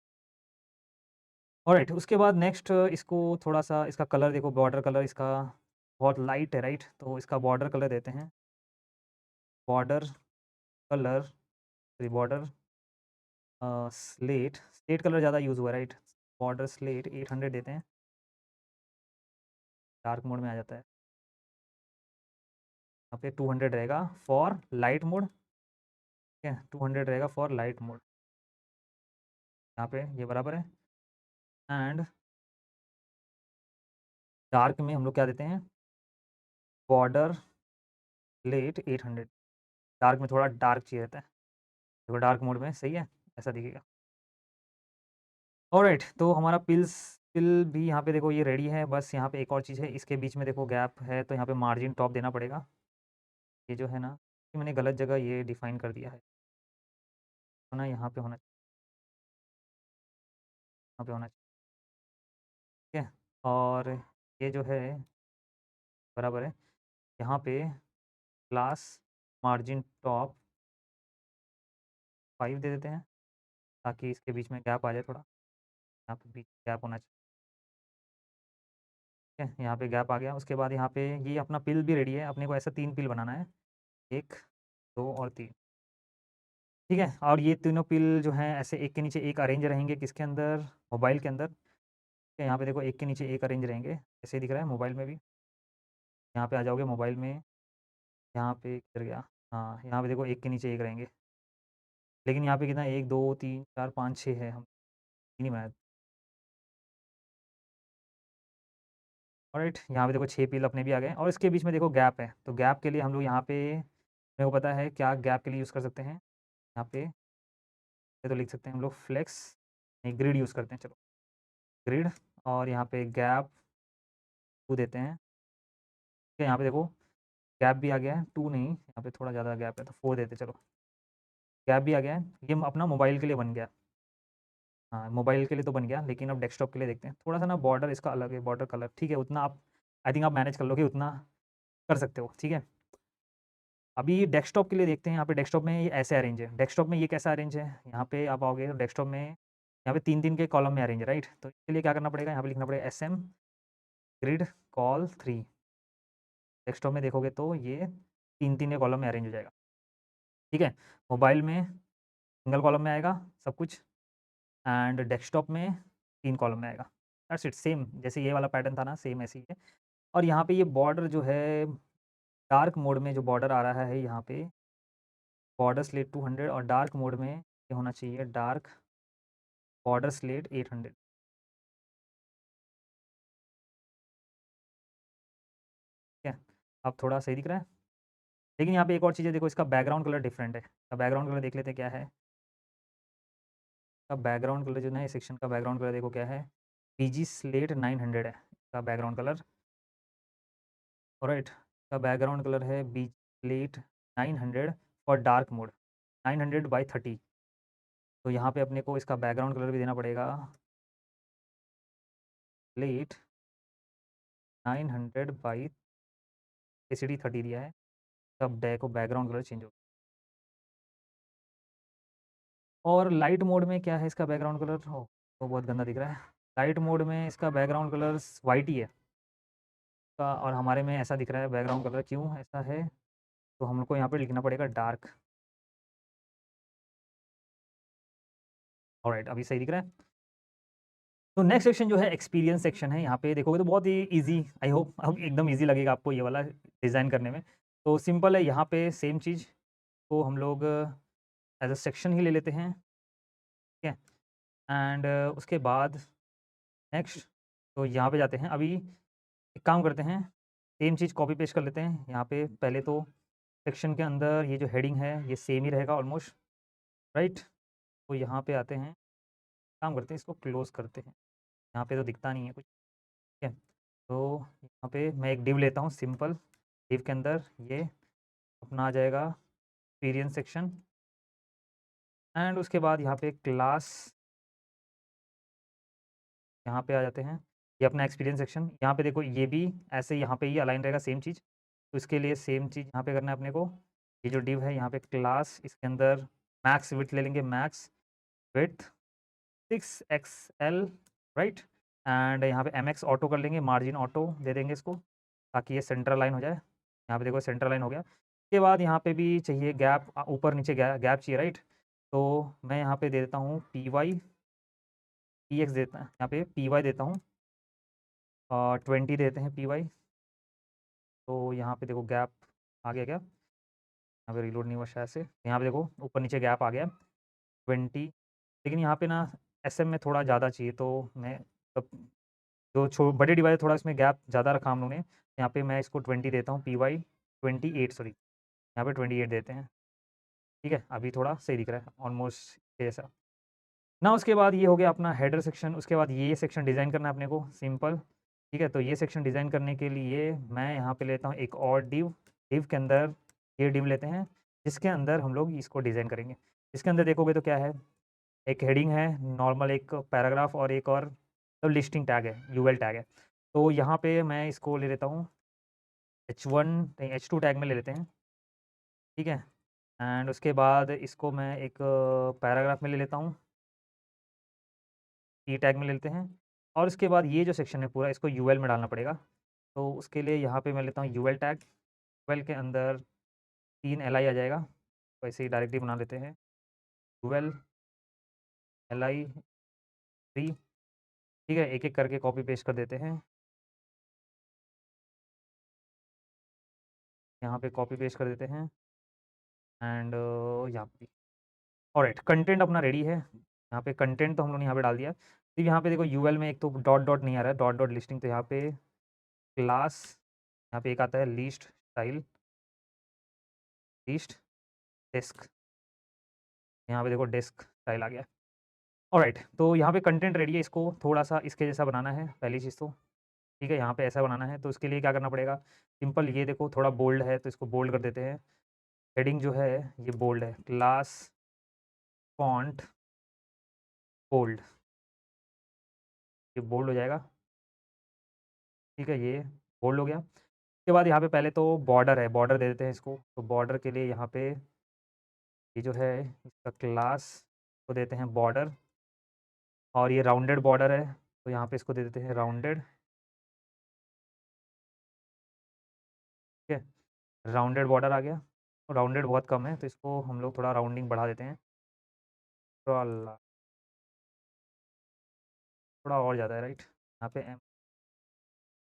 ऑलराइट, उसके बाद नेक्स्ट इसको थोड़ा-सा इसका कलर देखो, बॉर्डर कलर इसका बहुत लाइट है राइट? तो इसका बॉर्डर कलर देते हैं। Border colour sorry border slate, slate colour ज़्यादा यूज़ हुआ है राइट? बॉर्डर स्लेट 800 देते हैं, डार्क मोड में आ जाता है। यहाँ पे 200 रहेगा फॉर लाइट मोड, ठीक है? 200 रहेगा फॉर लाइट मोड, यहाँ पे ये बराबर है। एंड डार्क में हम लोग क्या देते हैं? बॉर्डर स्लेट 800, डार्क में थोड़ा डार्क चाहिए रहता है। देखो डार्क मोड में सही है, ऐसा दिखेगा। ऑलराइट, तो हमारा पिल भी यहाँ पे देखो ये रेडी है। बस यहाँ पे एक और चीज़ है, इसके बीच में देखो गैप है, तो यहाँ पे मार्जिन टॉप देना पड़ेगा। ये जो है ना, ये मैंने गलत जगह ये डिफ़ाइन कर दिया है, तो ना यहाँ पे होना चाहिए, यहाँ पे होना चाहिए, ठीक है? और ये जो है बराबर है, यहाँ पे क्लास मार्जिन टॉप 5 दे देते हैं, ताकि इसके बीच में गैप आ जाए थोड़ा, यहाँ पे बीच गैप होना चाहिए, ठीक है? यहाँ पे गैप आ गया। उसके बाद यहाँ पे ये अपना पिल भी रेडी है, अपने को ऐसा 3 पिल बनाना है, 1, 2 और 3, ठीक है? और ये तीनों पिल जो हैं ऐसे एक के नीचे एक अरेंज रहेंगे किसके अंदर? मोबाइल के अंदर, ठीक है? यहाँ पे देखो एक के नीचे एक अरेंज रहेंगे, ऐसे ही दिख रहा है मोबाइल में भी। यहाँ पे आ जाओगे मोबाइल में, यहाँ पे किधर गया? हाँ, यहाँ पे देखो एक के नीचे एक रहेंगे, लेकिन यहाँ पे कितना 1, 2, 3, 4, 5, 6 है, हम 3 ही बनाए। ऑलराइट, यहाँ पे देखो 6 पिल अपने भी आ गए और इसके बीच में देखो गैप है, तो गैप के लिए हम लोग यहाँ पे मेरे को पता है क्या गैप के लिए यूज़ कर सकते हैं। यहाँ पे ये तो लिख सकते हैं हम लोग फ्लेक्स, नहीं ग्रिड यूज़ करते हैं, चलो ग्रिड। और यहाँ पे गैप 2 देते हैं, ठीक है? यहाँ पे देखो गैप भी आ गया है, 2 नहीं, यहाँ पे थोड़ा ज़्यादा गैप है तो 4 देते चलो। गैप भी आ गया है, ये अपना मोबाइल के लिए बन गया। हाँ, मोबाइल के लिए तो बन गया, लेकिन अब डेस्कटॉप के लिए देखते हैं। थोड़ा-सा ना बॉर्डर इसका अलग है, बॉर्डर कलर, ठीक है? उतना आप आई थिंक आप मैनेज कर लोगे, उतना कर सकते हो, ठीक है? अभी डेस्कटॉप के लिए देखते हैं, यहाँ पे डेस्कटॉप में ये ऐसे अरेंज है। डेस्कटॉप में ये कैसा अरेंज है? यहाँ पे आप आओगे तो डेस्कटॉप में यहाँ पे 3-3 के कॉलम में अरेंज है, राइट? तो इसके लिए क्या करना पड़ेगा? यहाँ पे लिखना पड़ेगा एसएम ग्रिड कॉल 3। डेस्कटॉप में देखोगे तो ये 3-3 के कॉलम में अरेंज हो जाएगा, ठीक है? मोबाइल में सिंगल कॉलम में आएगा सब कुछ एंड डेस्कटॉप में 3 कॉलम में आएगा। दैट्स इट, सेम जैसे ये वाला पैटर्न था ना, सेम ऐसे ही है। और यहाँ पे ये बॉर्डर जो है, डार्क मोड में जो बॉर्डर आ रहा है यहाँ पे, बॉर्डर स्लेट 200 और डार्क मोड में ये होना चाहिए डार्क बॉर्डर स्लेट 800, ठीक है? अब थोड़ा सही दिख रहा है? लेकिन यहाँ पे एक और चीज़ है, देखो इसका बैकग्राउंड कलर डिफरेंट है। इसका बैकग्राउंड कलर देख लेते हैं क्या है? इसका बैकग्राउंड कलर जो है इस सेक्शन का बैकग्राउंड कलर देखो क्या है? पीजी स्लेट 900 है इसका बैकग्राउंड कलर, ऑलराइट? इसका बैकग्राउंड कलर है B slate 900 for dark mode, 900/30। तो यहाँ पे अपने को इसका बैकग्राउंड कलर भी देना पड़ेगा, स्लेट 900/30 दिया है, तब देखो बैकग्राउंड कलर चेंज हो। और लाइट मोड में क्या है इसका बैकग्राउंड कलर? ओह! तो बहुत गंदा दिख रहा है। लाइट मोड में इसका बैकग्राउंड कलर व्हाइट ही है का, और हमारे में ऐसा दिख रहा है बैकग्राउंड कलर, क्यों ऐसा है? तो हमको यहाँ पे लिखना पड़ेगा डार्क। ऑलराइट, अभी सही दिख रहा है? तो नेक्स्ट सेक्शन जो है एक्सपीरियंस सेक्शन है। यहाँ पे देखोगे तो बहुत ही ईज़ी, आई होप अब एकदम ईज़ी लगेगा आपको ये वाला डिज़ाइन करने में। तो सिंपल है, यहाँ पे सेम चीज़ को हम लोग एज़ अ सेक्शन ही ले लेते हैं, ठीक है? एंड उसके बाद नेक्स्ट, तो यहाँ पे जाते हैं। अभी एक काम करते हैं, सेम चीज़ कॉपी पेस्ट कर लेते हैं। यहाँ पे पहले तो सेक्शन के अंदर ये जो हेडिंग है ये सेम ही रहेगा ऑलमोस्ट, राइट? तो यहाँ पे आते हैं, काम करते हैं इसको क्लोज़ करते हैं। यहाँ पे तो दिखता नहीं है कुछ, ठीक है? तो यहाँ पे मैं एक डिव लेता हूँ सिंपल, डिव के अंदर ये अपना आ जाएगा एक्सपीरियंस सेक्शन एंड उसके बाद यहाँ पे क्लास, यहाँ पे आ जाते हैं, ये अपना एक्सपीरियंस सेक्शन। यहाँ पे देखो ये भी ऐसे यहाँ पे ही अलाइन रहेगा सेम चीज़, तो इसके लिए सेम चीज़ यहाँ पे करना है अपने को। ये जो डिव है यहाँ पे क्लास, इसके अंदर मैक्स विड्थ ले लेंगे, max width 6XL, right. And यहाँ पे MX ऑटो कर लेंगे, मार्जिन ऑटो दे देंगे इसको ताकि ये सेंटर लाइन हो जाए। यहाँ पे देखो सेंटर लाइन हो गया। उसके बाद यहाँ पे भी चाहिए गैप, ऊपर नीचे गैप चाहिए, राइट। तो मैं यहाँ पे दे देता हूँ PY, PX देता है, यहाँ पे PY देता हूँ और 20 देते हैं PY। तो यहाँ पे देखो गैप आ गया क्या, यहाँ पे रिलोड नहीं हुआ शायद से, यहाँ पे देखो ऊपर नीचे गैप आ गया 20। लेकिन यहाँ पे ना SM में थोड़ा ज़्यादा चाहिए, तो मैं तब जो बड़े डिवाइस थोड़ा इसमें गैप ज़्यादा रखा हम लोगों ने, यहाँ पे मैं इसको 20 देता हूँ, PY 28, सॉरी यहाँ पे 28 देते हैं। ठीक है, अभी थोड़ा सही दिख रहा है ऑलमोस्ट जैसा ना। उसके बाद ये हो गया अपना हेडर सेक्शन। उसके बाद ये सेक्शन डिज़ाइन करना है अपने को सिंपल। ठीक है, तो ये सेक्शन डिज़ाइन करने के लिए मैं यहाँ पे लेता हूँ एक और डिव, डिव के अंदर ये डिव लेते हैं जिसके अंदर हम लोग इसको डिज़ाइन करेंगे। इसके अंदर देखोगे तो क्या है, एक हेडिंग है नॉर्मल, एक पैराग्राफ और एक और तो लिस्टिंग टैग है, यूएल टैग है। तो यहाँ पे मैं इसको ले लेता हूँ H1 नहीं H2 टैग में ले लेते हैं। ठीक है, एंड उसके बाद इसको मैं एक पैराग्राफ में ले लेता हूँ, ई टैग में ले लेते हैं। और उसके बाद ये जो सेक्शन है पूरा इसको यूएल में डालना पड़ेगा। तो उसके लिए यहाँ पे मैं लेता हूँ यूएल टैग, यूएल के अंदर 3 LI आ जाएगा, तो ऐसे ही डायरेक्टली बना लेते हैं यूएल LI 3। ठीक है, एक एक करके कॉपी पेस्ट कर देते हैं, यहाँ पे कॉपी पेस्ट कर देते हैं एंड यहाँ पे ऑलराइट कंटेंट अपना रेडी है। यहाँ पे कंटेंट तो हम लोगों ने यहाँ पे डाल दिया। तो यहाँ पे देखो यूएल में एक तो डॉट डॉट नहीं आ रहा है, डॉट डॉट लिस्टिंग, तो यहाँ पे क्लास, यहाँ पे एक आता है लिस्ट स्टाइल, लिस्ट डेस्क, यहाँ पे देखो डेस्क स्टाइल आ गया। ऑलराइट, तो यहाँ पे कंटेंट रेडी है, इसको थोड़ा सा इसके जैसा बनाना है पहली चीज़ तो। ठीक है, यहाँ पे ऐसा बनाना है, तो उसके लिए क्या करना पड़ेगा, सिंपल ये देखो थोड़ा बोल्ड है तो इसको बोल्ड कर देते हैं। हेडिंग जो है ये बोल्ड है, क्लास फॉन्ट बोल्ड, ये बोल्ड हो जाएगा। ठीक है, ये बोल्ड हो गया। उसके बाद यहाँ पे पहले तो बॉर्डर है, बॉर्डर दे देते हैं इसको। तो बॉर्डर के लिए यहाँ पे ये जो है इसका क्लास को देते हैं बॉर्डर, और ये राउंडेड बॉर्डर है तो यहाँ पे इसको दे देते हैं राउंडेड। ठीक है, राउंडेड बॉर्डर आ गया। राउंडेड बहुत कम है तो इसको हम लोग थोड़ा राउंडिंग बढ़ा देते हैं, थोड़ा थोड़ा और ज़्यादा है, राइट। यहाँ पे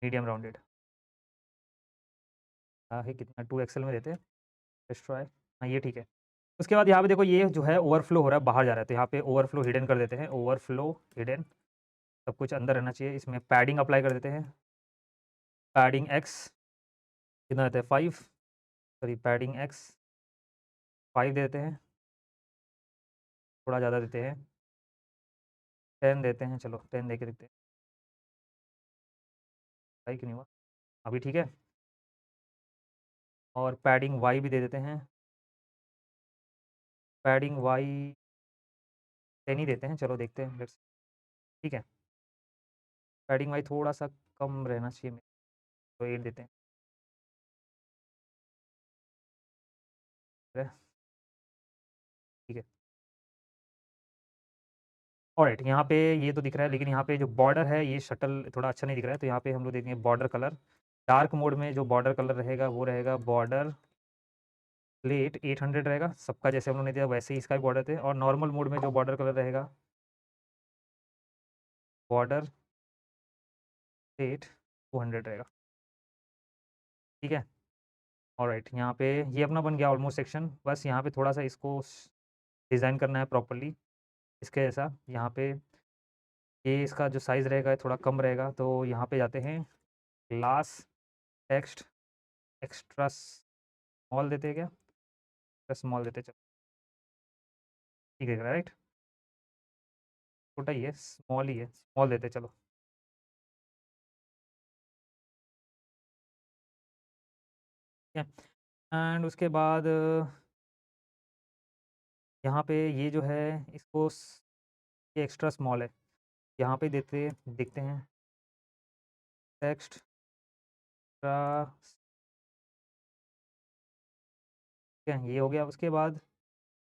मीडियम राउंडेड है, कितना 2XL में देते हैं, लेट्स ट्राई। हाँ ये ठीक है। उसके बाद यहाँ पे देखो ये जो है ओवरफ्लो हो रहा है, बाहर जा रहा है, तो यहाँ पे ओवरफ्लो हिडन कर देते हैं, ओवरफ्लो हिडन, सब कुछ अंदर रहना चाहिए। इसमें पैडिंग अप्लाई कर देते हैं, पैडिंग एक्स कितना देते हैं 5, सॉरी पैडिंग एक्स 5 देते हैं, थोड़ा ज़्यादा देते हैं 10 देते हैं, चलो 10 दे के देखते हैं, सही क्यों नहीं हुआ अभी, ठीक है। और पैडिंग वाई भी दे देते हैं, पैडिंग वाई 10 ही देते हैं, चलो देखते हैं लेट्स। ठीक है, पैडिंग वाई थोड़ा सा कम रहना चाहिए, तो 8 देते हैं, ठीक है। ऑलराइट, यहाँ पे ये तो दिख रहा है, लेकिन यहाँ पे जो बॉर्डर है ये शटल थोड़ा अच्छा नहीं दिख रहा है, तो यहाँ पे हम लोग देखेंगे बॉर्डर कलर, डार्क मोड में जो बॉर्डर कलर रहेगा वो रहेगा बॉर्डर प्लेट 800 रहेगा, सबका जैसे हम लोगों ने दिया वैसे ही इसका भी बॉर्डर थे। और नॉर्मल मोड में जो बॉर्डर कलर रहेगा बॉर्डर प्लेट 200 रहेगा। ठीक है, ऑलराइट, यहाँ पे ये अपना बन गया ऑलमोस्ट सेक्शन। बस यहाँ पे थोड़ा सा इसको डिज़ाइन करना है प्रॉपरली इसके जैसा। यहाँ पे ये इसका जो साइज़ रहेगा थोड़ा कम रहेगा, तो यहाँ पे जाते हैं क्लास टेक्स्ट एक्स्ट्रा स्मॉल देते हैं क्या, एक्स्ट्रा स्मॉल देते हैं, चलो ठीक है, राइट, छोटा ही है, स्मॉल ही है, स्मॉल देते हैं, चलो ठीक है। एंड उसके बाद यहाँ पे ये जो है इसको ये एक्स्ट्रा स्मॉल है, यहाँ पे देखते हैं टेक्स्ट ठीक है, ये हो गया। उसके बाद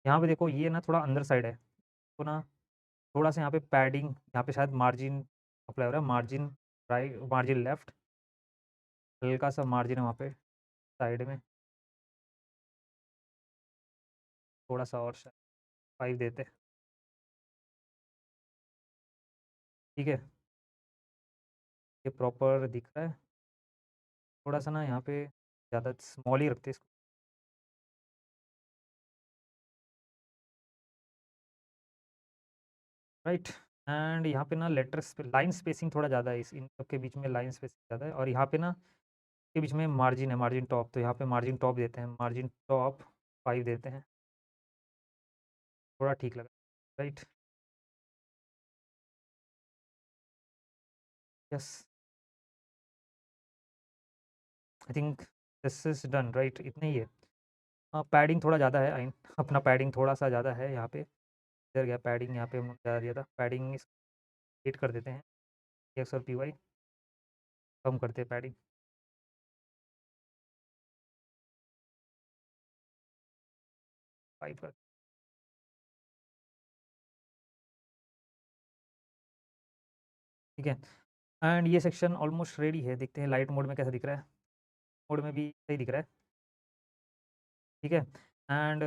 यहाँ पे देखो ये ना थोड़ा अंदर साइड है, तो ना थोड़ा-सा यहाँ पे पैडिंग, यहाँ पे शायद मार्जिन अप्लाई हो रहा है, मार्जिन राइट, मार्जिन लेफ्ट, हल्का-सा मार्जिन है वहाँ पे साइड में, थोड़ा-सा और शायद 5 देते हैं, ठीक है? ये प्रॉपर दिख रहा है, थोड़ा-सा ना यहाँ पे ज़्यादा स्मॉल ही रखते हैं इसको, राइट? एंड यहाँ पे ना लेटर्स पे लाइन स्पेसिंग थोड़ा ज़्यादा है, इस इन सब के बीच में लाइन स्पेसिंग ज़्यादा है, और यहाँ पे ना के बीच में मार्जिन है, मार्जिन टॉप, तो यहाँ पे मार्जिन टॉप देते हैं, मार्जिन टॉप 5 देते हैं, थोड़ा ठीक लगा, right? Yes, I think this is done, right? इतना ही है। पैडिंग थोड़ा ज़्यादा है, आई अपना पैडिंग थोड़ा-सा ज़्यादा है यहाँ पे, इधर गया पैडिंग, यहाँ पे हमने ज़्यादा दिया था, पैडिंग इस हिट कर देते हैं, एक्स और पी वाई कम करते हैं पैडिंग, 5 कर, ठीक है? एंड ये सेक्शन ऑलमोस्ट रेडी है, देखते हैं लाइट मोड में कैसा दिख रहा है, मोड में भी सही दिख रहा है, ठीक है? एंड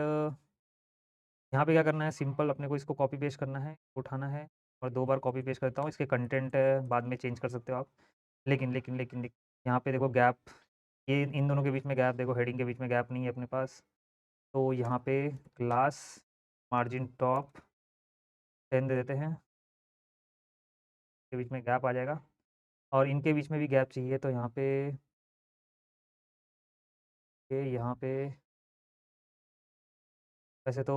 यहाँ पे क्या करना है, सिंपल अपने को इसको कॉपी पेस्ट करना है, उठाना है और 2 बार कॉपी पेस्ट करता हूँ, इसके कंटेंट बाद में चेंज कर सकते हो आप। लेकिन यहाँ पे देखो गैप, ये इन दोनों के बीच में गैप देखो, हेडिंग के बीच में गैप नहीं है अपने पास, तो यहाँ पे क्लास मार्जिन टॉप 10 दे देते हैं, के बीच में गैप आ जाएगा, और इनके बीच में भी गैप चाहिए, तो यहाँ पे वैसे तो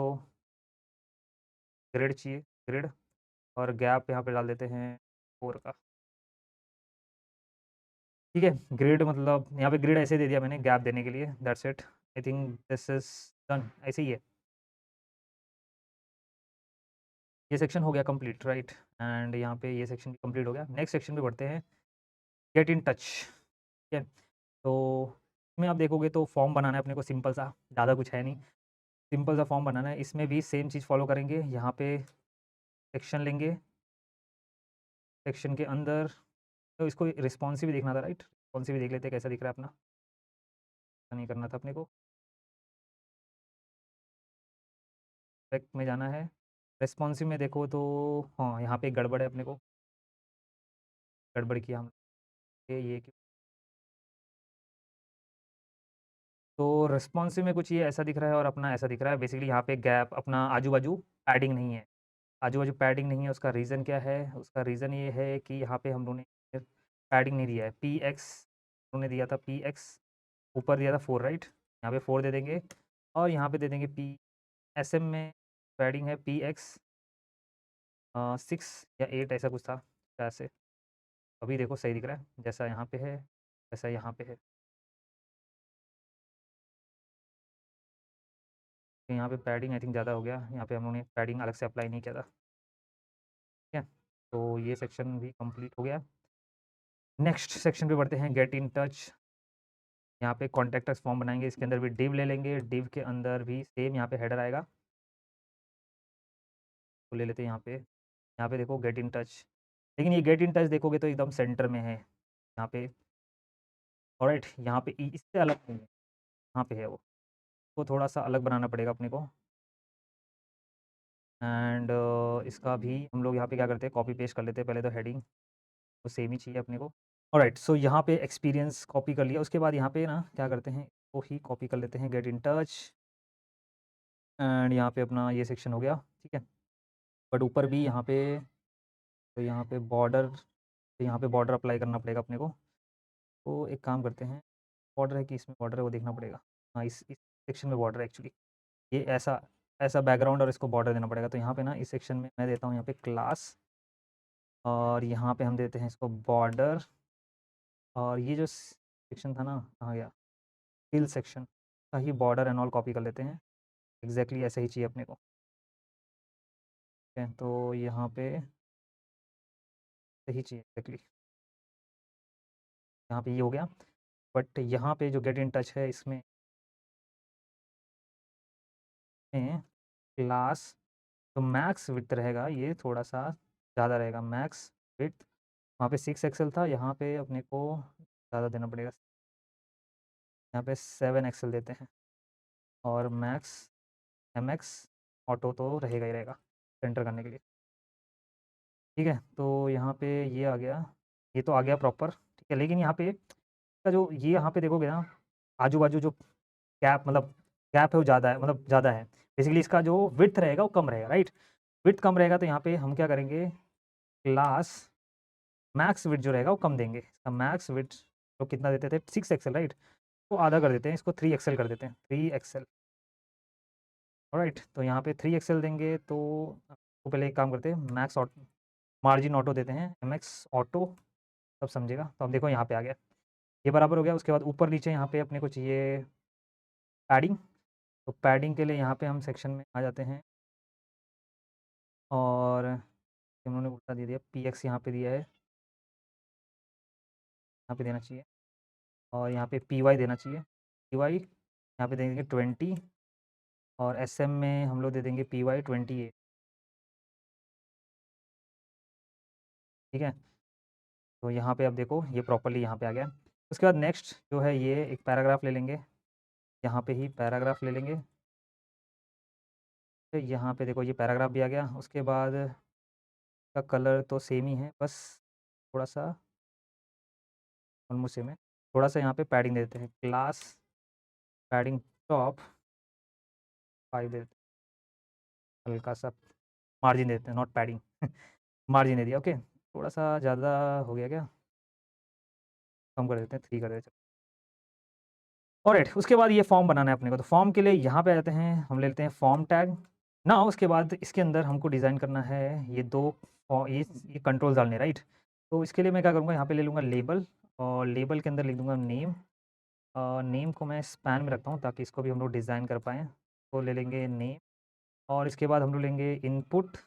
ग्रिड चाहिए, ग्रिड, और गैप यहाँ पे डाल देते हैं 4 का, ठीक है? ग्रिड मतलब यहाँ पे ग्रिड ऐसे दे दिया मैंने गैप देने के लिए, that's it. I think this is done, ऐसे ही है। ये सेक्शन हो गया कंप्लीट, राइट? एंड यहाँ पे ये सेक्शन भी कंप्लीट हो गया। नेक्स्ट सेक्शन पे बढ़ते हैं, गेट इन टच, ठीक है? तो इसमें आप देखोगे तो फॉर्म बनाना है अपने को सिंपल सा, ज़्यादा कुछ है नहीं। सिंपल सा फॉर्म बनाना है, इसमें भी सेम चीज़ फ़ॉलो करेंगे। यहाँ पे सेक्शन लेंगे, सेक्शन के अंदर तो इसको रिस्पॉन्सिव भी देखना था, राइट? रिस्पॉन्सिव भी देख लेते हैं कैसा दिख रहा है अपना, ऐसा नहीं करना था अपने को। बैक में जाना है, रिस्पॉन्सिव में देखो तो हाँ, यहाँ पे एक गड़बड़ है अपने को, गड़बड़ किया हमने, ये क्यों? तो रिस्पॉन्सिव में कुछ ये ऐसा दिख रहा है और अपना ऐसा दिख रहा है। बेसिकली यहाँ पे गैप अपना आजू-बाजू पैडिंग नहीं है। आजू-बाजू पैडिंग नहीं है, उसका रीज़न क्या है? उसका रीज़न ये है कि यहाँ पे हम लोगों ने पैडिंग नहीं दिया है। पीएक्स उन्होंने दिया था, पीएक्स ऊपर दिया था 4, राइट? यहाँ पे 4 दे देंगे और यहाँ पे दे देंगे पी, एसएम में पैडिंग है पीएक्स 6 या 8 ऐसा कुछ था शायद से। अभी देखो सही दिख रहा है, जैसा यहाँ पे है, वैसा यहाँ पे है। तो यहाँ पे पैडिंग आई थिंक ज़्यादा हो गया, यहाँ पे हम लोगों ने पैडिंग अलग से अप्लाई नहीं किया था, ठीक है? तो ये सेक्शन भी कंप्लीट हो गया। नेक्स्ट सेक्शन पे बढ़ते हैं, गेट इन टच। यहाँ पे कॉन्टैक्ट अस फॉर्म बनाएँगे, इसके अंदर भी डिव ले लेंगे, डिव के अंदर भी सेम यहाँ पे हेडर आएगा, तो ले लेते हैं यहाँ पे देखो गेट इन टच। लेकिन ये गेट इन टच देखोगे तो एकदम सेंटर में है, यहाँ पे ऑलराइट, यहाँ पे इससे अलग नहीं है, यहाँ पे है वो, तो थोड़ा-सा अलग बनाना पड़ेगा अपने को। एंड इसका भी हम लोग यहाँ पे क्या करते हैं, कॉपी पेस्ट कर लेते हैं पहले तो हेडिंग, तो सेम ही चाहिए अपने को। ऑलराइट, सो यहाँ पे एक्सपीरियंस कॉपी कर लिया, उसके बाद यहाँ पे ना क्या करते हैं, वो ही कॉपी कर लेते हैं गेट इन टच, एंड यहाँ पे अपना ये सेक्शन हो गया, ठीक है? बट ऊपर भी यहाँ पे, तो यहाँ पे बॉर्डर, तो यहाँ पे बॉर्डर अप्लाई करना पड़ेगा अपने को। तो एक काम करते हैं, बॉर्डर है कि इसमें बॉर्डर है वो देखना पड़ेगा। हाँ, इस सेक्शन में बॉर्डर है एक्चुअली। ये ऐसा ऐसा बैकग्राउंड और इसको बॉर्डर देना पड़ेगा। तो यहाँ पे ना इस सेक्शन में मैं देता हूँ यहाँ पे क्लास, और यहाँ पे हम देते हैं इसको बॉर्डर, और ये जो सेक्शन था ना, कहाँ गया? फिल सेक्शन का ही बॉर्डर एंड ऑल कॉपी कर लेते हैं। एग्ज़ैक्टली ऐसा ही चाहिए अपने को। ठीक है, तो यहाँ पे सही चाहिए एग्ज़ैक्टली। यहाँ पे ये हो गया, बट यहाँ पे जो गेट इन टच है इसमें क्लास तो मैक्स विड्थ रहेगा, ये थोड़ा-सा ज़्यादा रहेगा। मैक्स विड्थ वहाँ पे 6 एक्सेल था, यहाँ पे अपने को ज़्यादा देना पड़ेगा। यहाँ पे 7 एक्सेल देते हैं और मैक्स एमएक्स ऑटो तो रहेगा ही रहेगा एंटर करने के लिए। ठीक है, तो यहाँ पे ये आ गया, ये तो आ गया प्रॉपर, ठीक है। लेकिन यहाँ पे इसका जो ये यहाँ पे देखोगे ना, आजू-बाजू जो गैप है वो ज़्यादा है, मतलब ज़्यादा है। बेसिकली इसका जो विड्थ रहेगा वो कम रहेगा, राइट? विड्थ कम रहेगा तो यहाँ पे हम क्या करेंगे, क्लास मैक्स विड्थ जो रहेगा वो कम देंगे। इसका मैक्स विड्थ तो कितना देते थे 6 एक्सेल, राइट? तो आधा कर देते हैं, इसको 3 एक्सेल कर देते हैं, 3 एक्सेल। ऑलराइट, तो यहाँ पे 3 एक्सेल देंगे तो पहले एक काम करते हैं, मैक्स ऑटो मार्जिन ऑटो देते हैं, एमएक्स ऑटो, तब समझेगा। तो अब देखो यहाँ पे आ गया, ये बराबर हो गया। उसके बाद ऊपर-नीचे यहाँ पे अपने को चाहिए पैडिंग, तो पैडिंग के लिए यहाँ पे हम सेक्शन में आ जाते हैं और उन्होंने उल्टा दे दिया, पीएक्स यहाँ पे दिया है, यहाँ पे देना चाहिए और यहाँ पे पीवाई देना चाहिए। पीवाई यहाँ पे देंगे 20 और एसएम में हम लोग दे देंगे पीवाई 28, ठीक है। तो यहाँ पे अब देखो ये प्रॉपर्ली यहाँ पे आ गया। उसके बाद नेक्स्ट जो है ये एक पैराग्राफ ले लेंगे, यहाँ पे ही पैराग्राफ ले लेंगे। तो यहाँ पे देखो ये पैराग्राफ भी आ गया। उसके बाद का कलर तो सेम ही है, बस थोड़ा-सा ऑलमोस्ट सेम है। थोड़ा-सा यहाँ पे पैडिंग दे देते हैं, क्लास पैडिंग टॉप 5 दे देते हैं, हल्का-सा मार्जिन दे देते हैं, नॉट पैडिंग मार्जिन दे दिया, ओके। थोड़ा-सा ज़्यादा हो गया क्या? कम कर देते हैं, 3 कर देते हैं। ऑलराइट, उसके बाद ये फॉर्म बनाना है अपने को, तो फॉर्म के लिए यहाँ पे आ जाते हैं, हम ले लेते हैं फॉर्म टैग। नाउ उसके बाद इसके अंदर हमको डिज़ाइन करना है ये 2 ये कंट्रोल्स डालने हैं, राइट? तो इसके लिए मैं क्या करूँगा, यहाँ पे ले लूँगा लेबल और लेबल के अंदर लिख दूँगा नेम। नेम को मैं स्पैन में रखता हूँ ताकि इसको भी हम लोग डिज़ाइन कर पाएँ। तो ले लेंगे नेम और इसके बाद हम लोग लेंगे input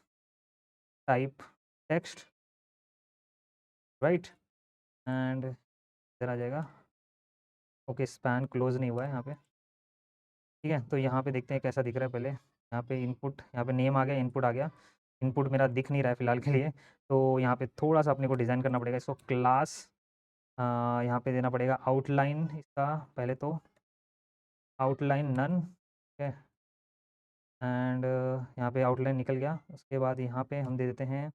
type text, right? And इधर आ जाएगा। ओके, स्पैन क्लोज़ नहीं हुआ है यहाँ पे, ठीक है। तो यहाँ पे देखते हैं कैसा दिख रहा है पहले। यहाँ पे इनपुट, यहाँ पे नेम आ गया, इनपुट आ गया। इनपुट मेरा दिख नहीं रहा है फ़िलहाल के लिए, तो यहाँ पे थोड़ा-सा अपने को डिज़ाइन करना पड़ेगा इसको। क्लास यहाँ पे देना पड़ेगा आउटलाइन इसका, पहले तो आउटलाइन नन, ठीक है। एंड यहाँ पे आउटलाइन निकल गया। उसके बाद यहाँ पे हम दे देते हैं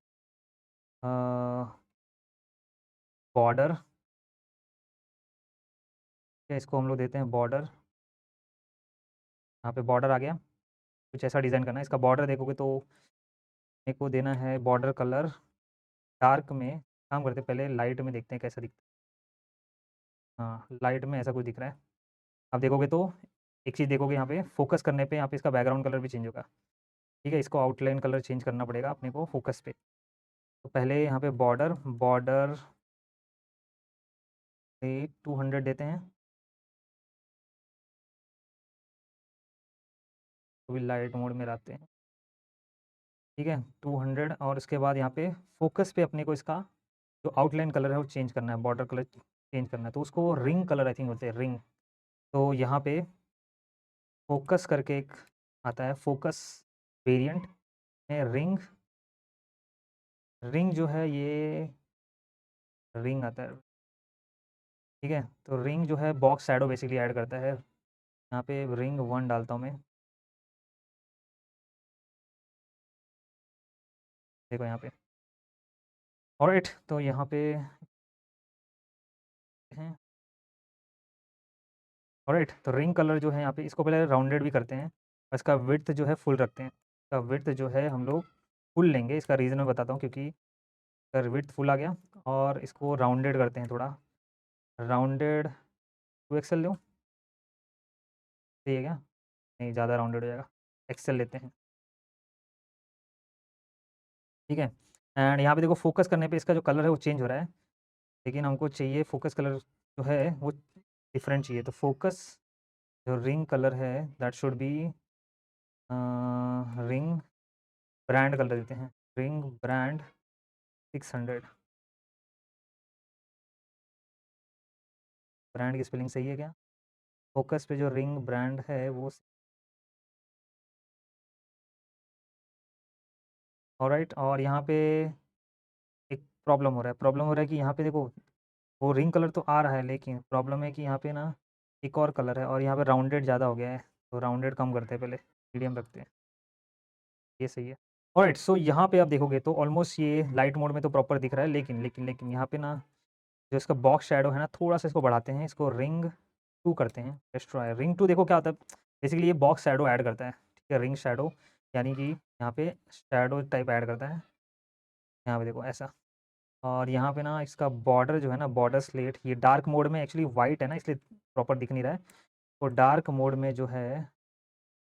बॉर्डर, ठीक है, इसको हम लोग देते हैं बॉर्डर। यहाँ पे बॉर्डर आ गया। कुछ ऐसा डिज़ाइन करना है। इसका बॉर्डर देखोगे तो मेरे को देना है बॉर्डर कलर डार्क में। काम करते हैं पहले लाइट में, देखते हैं कैसा दिखता है। हाँ, लाइट में ऐसा कुछ दिख रहा है। आप देखोगे तो एक चीज़ देखोगे, यहाँ पे फ़ोकस करने पे यहाँ पे इसका बैकग्राउंड कलर भी चेंज होगा। ठीक है, इसको आउटलाइन कलर चेंज करना पड़ेगा अपने को फ़ोकस पे। तो पहले यहाँ पे बॉर्डर, बॉर्डर पे 200 देते हैं। तो भी लाइट मोड में लाते हैं, ठीक है, 200। और उसके बाद यहाँ पे फ़ोकस पे अपने को इसका जो आउटलाइन कलर है वो चेंज करना है, बॉर्डर कलर चेंज करना है। तो उसको रिंग कलर आई थिंक बोलते हैं, रिंग। तो यहाँ पे फ़ोकस करके एक आता है, फ़ोकस वेरिएंट में रिंग, रिंग जो है ये रिंग आता है, ठीक है। तो रिंग जो है बॉक्स शैडो बेसिकली ऐड करता है। यहाँ पे रिंग 1 डालता हूँ मैं, देखो यहाँ पे। ऑलराइट, तो यहाँ पे हैं, ऑलराइट, तो रिंग कलर जो है यहाँ पे इसको पहले राउंडेड भी करते हैं और इसका विड्थ जो है फुल रखते हैं। इसका विड्थ जो है हम लोग फुल लेंगे, इसका रीज़न मैं बताता हूँ, क्योंकि अगर विड्थ फुल आ गया और इसको राउंडेड करते हैं थोड़ा, राउंडेड 2 एक्सेल लूँ, सही है क्या? नहीं, ज़्यादा राउंडेड हो जाएगा, एक्सेल लेते हैं, ठीक है। एंड यहाँ पे देखो फ़ोकस करने पे इसका जो कलर है वो चेंज हो रहा है, लेकिन हमको चाहिए फ़ोकस कलर जो है वो डिफरेंट चाहिए। तो फ़ोकस जो रिंग कलर है that should be ring brand colour देते हैं, रिंग ब्रांड 600। ब्रांड की स्पेलिंग सही है क्या? फोकस पे जो रिंग ब्रांड है वो ऑलराइट। और यहाँ पे एक प्रॉब्लम हो रहा है कि यहाँ पे देखो वो रिंग कलर तो आ रहा है, लेकिन प्रॉब्लम है कि यहाँ पे ना एक और कलर है और यहाँ पे राउंडेड ज़्यादा हो गया है, तो राउंडेड कम करते हैं, पहले मीडियम रखते हैं, ये सही है। ऑलराइट, सो यहाँ पे आप देखोगे तो ऑलमोस्ट ये लाइट मोड में तो प्रॉपर दिख रहा है, लेकिन यहाँ पे ना जो इसका बॉक्स शैडो है ना, थोड़ा-सा इसको बढ़ाते हैं, इसको रिंग 2 करते हैं। Let's try ring 2। देखो क्या होता है, बेसिकली ये बॉक्स शैडो ऐड करता है, ठीक है? रिंग शैडो यानी कि यहाँ पे शैडो टाइप ऐड करता है, यहाँ पे देखो ऐसा। और यहाँ पे ना इसका बॉर्डर जो है ना, बॉर्डर स्लेट, ये डार्क मोड में एक्चुअली वाइट है ना, इसलिए प्रॉपर दिख नहीं रहा है। तो डार्क मोड में जो है,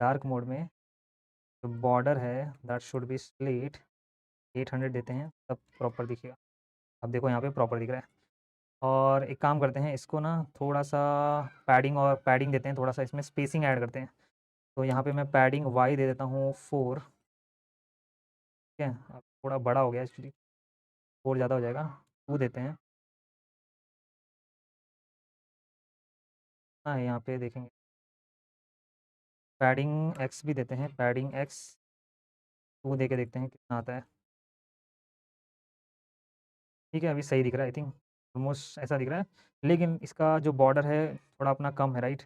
डार्क मोड में जो बॉर्डर है दैट शुड बी स्लेट 800 देते हैं, तब प्रॉपर दिखेगा। अब देखो यहाँ पे प्रॉपर दिख रहा है। और एक काम करते हैं, इसको ना थोड़ा-सा पैडिंग देते हैं, थोड़ा-सा इसमें स्पेसिंग ऐड करते हैं। तो यहाँ पे मैं पैडिंग वाई दे देता हूँ 4, ठीक है? अब थोड़ा बड़ा हो गया एक्चुअली, 4 ज़्यादा हो जाएगा, 2 देते हैं। हाँ, यहाँ पे देखेंगे, पैडिंग एक्स भी देते हैं, पैडिंग एक्स 2 दे के देखते हैं कितना आता है। ठीक है, अभी सही दिख रहा है, आई थिंक ऑलमोस्ट ऐसा दिख रहा है। लेकिन इसका जो बॉर्डर है थोड़ा अपना कम है, राइट?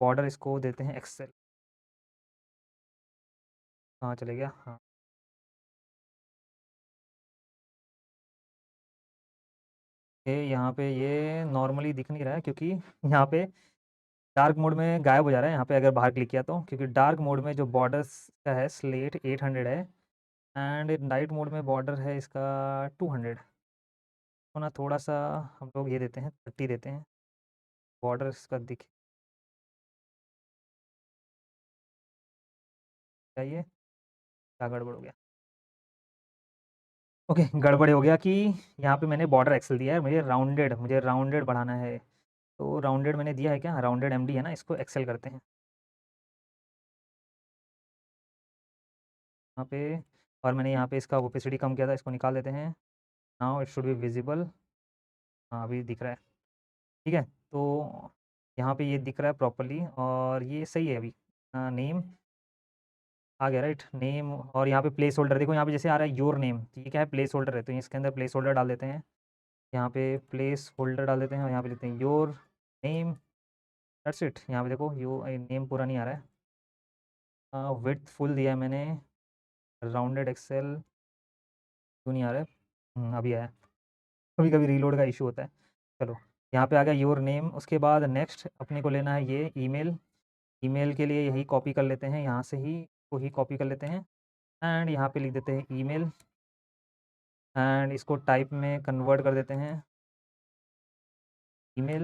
बॉर्डर इसको देते हैं एक्सेल। कहाँ चले गया? हाँ, ये यहाँ पे ये नॉर्मली दिख नहीं रहा है, क्योंकि यहाँ पे डार्क मोड में गायब हो जा रहा है, यहाँ पे अगर बाहर क्लिक किया तो, क्योंकि डार्क मोड में जो बॉर्डर्स का है स्लेट 800 है, एंड नाइट मोड में बॉर्डर है इसका 200। तो ना थोड़ा-सा हम लोग ये देते हैं, 30 देते हैं, बॉर्डर इसका दिख चाहिए। क्या गड़बड़ हो गया? ओके, गड़बड़ ये हो गया कि यहाँ पे मैंने बॉर्डर एक्सेल दिया है, मुझे राउंडेड बढ़ाना है। तो राउंडेड मैंने दिया है क्या? राउंडेड एमडी है ना, इसको एक्सेल करते हैं यहाँ पे। और मैंने यहाँ पे इसका ओपेसिटी कम किया था, इसको निकाल देते हैं। Now it should be visible. हाँ, अभी दिख रहा है, ठीक है? तो यहाँ पे ये दिख रहा है प्रॉपर्ली और ये सही है अभी। नेम आ गया, राइट? नेम, और यहाँ पे प्लेस होल्डर देखो, यहाँ पे जैसे आ रहा है योर नेम, तो ये क्या है? प्लेस होल्डर है, तो इसके अंदर प्लेस होल्डर डाल देते हैं। यहाँ पे प्लेस होल्डर डाल देते हैं और यहाँ पे लिखते हैं योर नेम, दैट्स इट। यहाँ पे देखो यो नेम पूरा नहीं आ रहा है, विड्थ फुल दिया है मैंने, राउंडेड एक्सेल क्यों नहीं आ रहा है? अभी आया। कभी-कभी रीलोड का इश्यू होता है। चलो, यहाँ पे आ गया योर नेम, उसके बाद नेक्स्ट अपने को लेना है ये ईमेल। ईमेल के लिए यही कॉपी कर लेते हैं, यहाँ से ही को ही कॉपी कर लेते हैं एंड यहाँ पे लिख देते हैं ईमेल एंड इसको टाइप में कन्वर्ट कर देते हैं, ईमेल।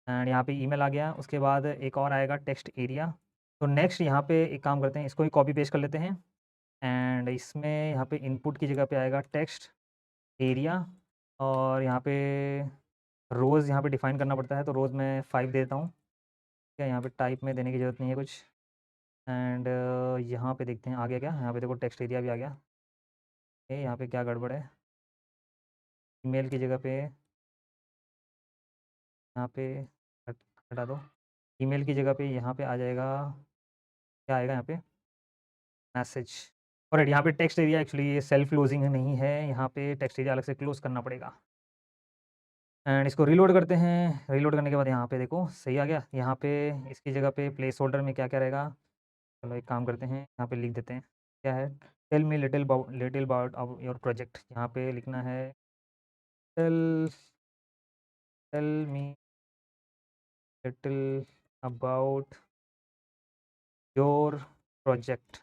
एंड यहाँ पे ईमेल आ गया, उसके बाद एक और आएगा टेक्स्ट एरिया। तो नेक्स्ट यहाँ पे एक काम करते हैं, इसको ही कॉपी पेस्ट कर लेते हैं एंड इसमें यहाँ पे इनपुट की जगह पे आएगा टेक्स्ट एरिया। और यहाँ पे रोज़ यहाँ पे डिफ़ाइन करना पड़ता है, तो रोज़ मैं 5 दे देता हूँ। ठीक है, यहाँ पे टाइप में देने की ज़रूरत नहीं है कुछ। एंड यहाँ पे देखते हैं आ गया क्या? यहाँ पे देखो टेक्स्ट एरिया भी आ गया। यहाँ पे क्या गड़बड़ है? ईमेल की जगह पे यहाँ पे हट हटा दो। ईमेल की जगह पे यहाँ पे आ जाएगा, क्या आएगा यहाँ पे? मैसेज। ऑलराइट, यहाँ पे टेक्स्ट एरिया एक्चुअली ये सेल्फ क्लोजिंग नहीं है, यहाँ पे टेक्स्ट एरिया अलग से क्लोज़ करना पड़ेगा। एंड इसको रीलोड करते हैं, रीलोड करने के बाद यहाँ पे देखो सही आ गया। यहाँ पे इसकी जगह पे प्लेस होल्डर में क्या-क्या रहेगा? चलो एक काम करते हैं, यहाँ पे लिख देते हैं, क्या है? Tell me little about your project. यहाँ पे लिखना है tell tell me little about your project,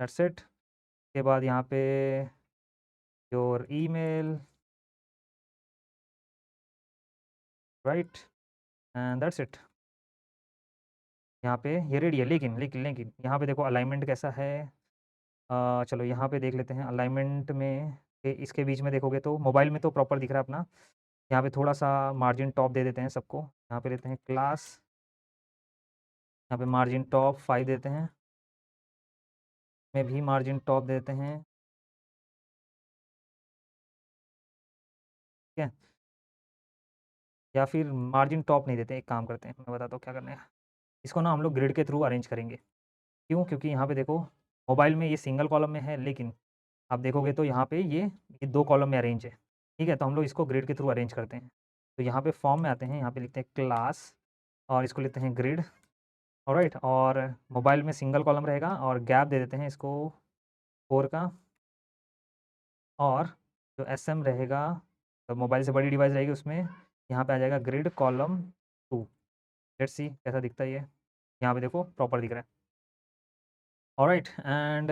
that's it. के बाद यहाँ पे your email, right? And that's it. यहाँ पे ये रेडी है, लेकिन यहाँ पे देखो अलाइनमेंट कैसा है? चलो यहाँ पे देख लेते हैं अलाइनमेंट में। इसके बीच में देखोगे तो मोबाइल में तो प्रॉपर दिख रहा है अपना। यहाँ पे थोड़ा-सा मार्जिन टॉप दे देते हैं सबको। यहाँ पे लेते हैं क्लास यहाँ पे मार्जिन टॉप 5 देते हैं, में भी मार्जिन टॉप देते हैं, ठीक है? या फिर मार्जिन टॉप नहीं देते, एक काम करते हैं, मैं बताता हूँ क्या करना है। इसको ना हम लोग ग्रिड के थ्रू अरेंज करेंगे। क्यों? क्योंकि यहाँ पे देखो मोबाइल में ये सिंगल कॉलम में है, लेकिन आप देखोगे तो यहाँ पे ये 2 कॉलम में अरेंज है, ठीक है? तो हम लोग इसको ग्रिड के थ्रू अरेंज करते हैं। तो यहाँ पे फॉर्म में आते हैं, यहाँ पे लिखते हैं क्लास और इसको लिखते हैं ग्रिड, ऑलराइट? और मोबाइल में सिंगल कॉलम रहेगा और गैप दे देते हैं इसको 4 का, और जो एसएम रहेगा, तो मोबाइल से बड़ी डिवाइस रहेगी उसमें यहाँ पे आ जाएगा ग्रिड कॉलम 2। लेट्स सी कैसा दिखता है ये। यहाँ पे देखो प्रॉपर दिख रहा है। ऑलराइट एंड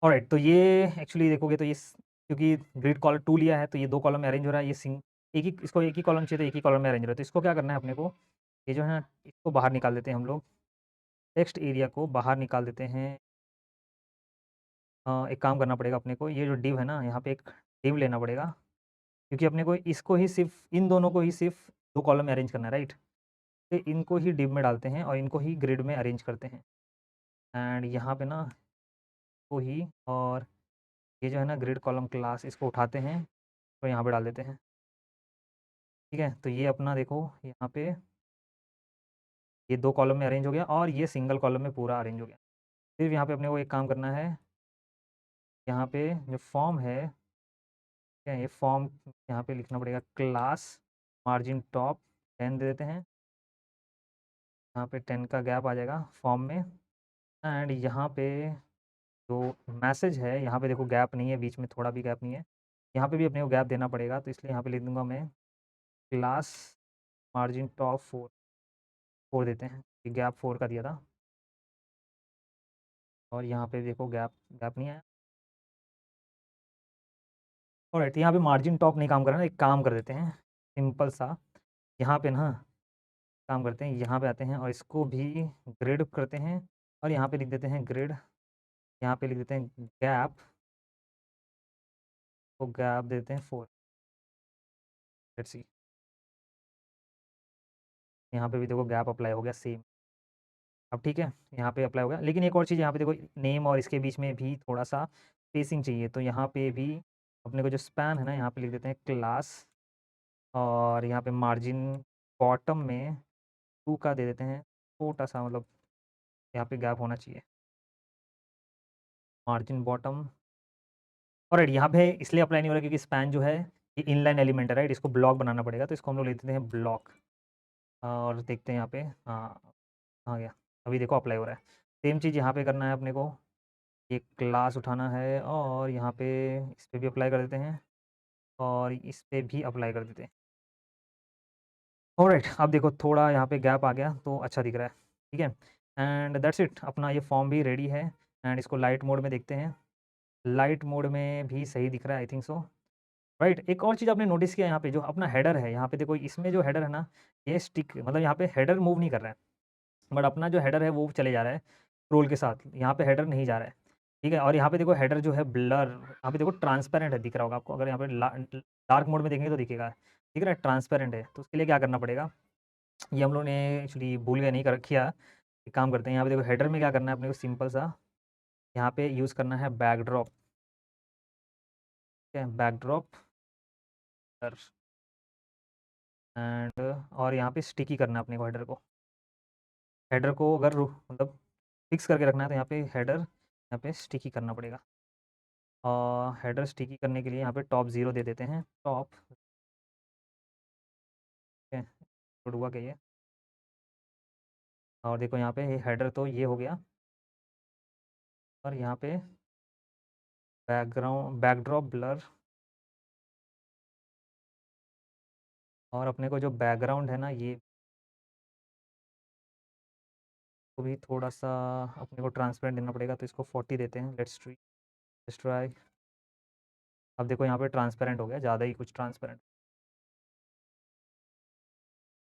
ऑलराइट, तो ये एक्चुअली देखोगे तो क्योंकि ग्रिड कॉलम 2 लिया है तो ये 2 कॉलम में अरेंज हो रहा है। ये सिंग एक ही इसको एक ही कॉलम चाहिए तो एक ही कॉलम में अरेंज हो रहा है। तो इसको क्या करना है अपने को, ये जो है ना इसको बाहर निकाल देते हैं हम लोग, टेक्स्ट एरिया को बाहर निकाल देते हैं। एक काम करना पड़ेगा अपने को, ये जो डिव है ना यहाँ पे एक डिव लेना पड़ेगा, क्योंकि अपने को इसको ही सिर्फ इन दोनों को ही सिर्फ 2 कॉलम में अरेंज करना है, राइट? तो इनको ही डिव में डालते हैं और इनको ही ग्रिड में अरेंज करते हैं। एंड यहाँ पे ना को ही, और ये जो है ना ग्रिड कॉलम क्लास, इसको उठाते हैं तो यहाँ पे डाल देते हैं, ठीक है? तो ये अपना देखो यहाँ पे ये 2 कॉलम में अरेंज हो गया और ये सिंगल कॉलम में पूरा अरेंज हो गया। सिर्फ यहाँ पे अपने को एक काम करना है, यहाँ पे जो फॉर्म है, क्या ये फॉर्म यहाँ पे लिखना पड़ेगा क्लास मार्जिन टॉप 10 दे देते हैं। यहाँ पे 10 का गैप आ जाएगा फॉर्म में। एंड यहाँ पे जो मैसेज है, यहाँ पे देखो गैप नहीं है, बीच में थोड़ा भी गैप नहीं है, यहाँ पे भी अपने को गैप देना पड़ेगा, तो इसलिए यहाँ पे लिख दूंगा मैं क्लास मार्जिन टॉप 4 देते हैं, ये गैप 4 का दिया था। और यहाँ पे देखो गैप गैप नहीं आया। ऑलराइट, यहाँ पे मार्जिन टॉप नहीं काम कर रहा है, एक काम कर देते हैं सिंपल सा, यहाँ पे ना काम करते हैं, यहाँ पे आते हैं और इसको भी ग्रिड करते हैं और यहाँ पे लिख देते हैं ग्रिड, यहाँ पे लिख देते हैं गैप, तो गैप देते हैं 4। लेट्स सी, यहाँ पे भी देखो गैप अप्लाई हो गया सेम। अब ठीक है, यहाँ पे अप्लाई हो गया, लेकिन एक और चीज़ यहाँ पे देखो, नेम और इसके बीच में भी थोड़ा सा स्पेसिंग चाहिए, तो यहाँ पे भी अपने को जो स्पैन है ना, यहाँ पे लिख देते हैं क्लास, और यहाँ पे मार्जिन बॉटम में 2 का दे देते हैं, छोटा सा, मतलब यहाँ पे गैप होना चाहिए मार्जिन बॉटम। और यहाँ पे इसलिए अप्लाई नहीं हो रहा क्योंकि स्पैन जो है ये इनलाइन एलिमेंट है, राइट? इसको ब्लॉक बनाना पड़ेगा, तो इसको हम लोग ले देते हैं ब्लॉक, और देखते हैं यहाँ पे, हाँ आ गया। अभी देखो अप्लाई हो रहा है। सेम चीज़ यहाँ पे करना है अपने को, एक क्लास उठाना है और यहाँ पे इस पे भी अप्लाई कर देते हैं और इस पे भी अप्लाई कर देते हैं। ऑलराइट, अब देखो थोड़ा यहाँ पे गैप आ गया तो अच्छा दिख रहा है, ठीक है? एंड दैट्स इट, अपना ये फॉर्म भी रेडी है। एंड इसको लाइट मोड में देखते हैं, लाइट मोड में भी सही दिख रहा है, आई थिंक सो, राइट? एक और चीज़ आपने नोटिस किया, यहाँ पे जो अपना हेडर है, यहाँ पे देखो इसमें जो हेडर है ना, ये स्टिक, मतलब यहाँ पे हेडर मूव नहीं कर रहा है, बट अपना जो हेडर है वो चले जा रहा है स्क्रोल के साथ, यहाँ पे हेडर नहीं जा रहा है, ठीक है? और यहाँ पे देखो हेडर जो है ब्लर, यहाँ पे देखो ट्रांसपेरेंट है, दिख रहा होगा आपको, अगर यहाँ पे डार्क मोड में देखेंगे तो दिखेगा, ठीक है ना? ट्रांसपेरेंट है, तो उसके लिए क्या करना पड़ेगा, ये हम लोगों ने एक्चुअली भूल गए, नहीं कर किया। एक काम करते हैं, यहाँ पे देखो हेडर में क्या करना है अपने को, सिंपल सा यहाँ पे यूज़ करना है बैकड्रॉप, ठीक है? बैकड्रॉप एंड, और यहाँ पे स्टिकी करना है अपने को हेडर को। हेडर को अगर मतलब फिक्स करके रखना है तो यहाँ पे हेडर यहाँ पे स्टिकी करना पड़ेगा, और हेडर स्टिकी करने के लिए यहाँ पे टॉप 0 दे देते हैं, टॉप, ठीक है? लोड हुआ क्या ये, और देखो यहाँ पे हेडर तो ये हो गया, और यहाँ पे बैकग्राउंड बैकड्रॉप ब्लर, और अपने को जो बैकग्राउंड है ना ये को भी थोड़ा सा अपने को ट्रांसपेरेंट देना पड़ेगा, तो इसको 40 देते हैं। Let's try. अब देखो यहाँ पे ट्रांसपेरेंट हो गया, ज़्यादा ही कुछ ट्रांसपेरेंट,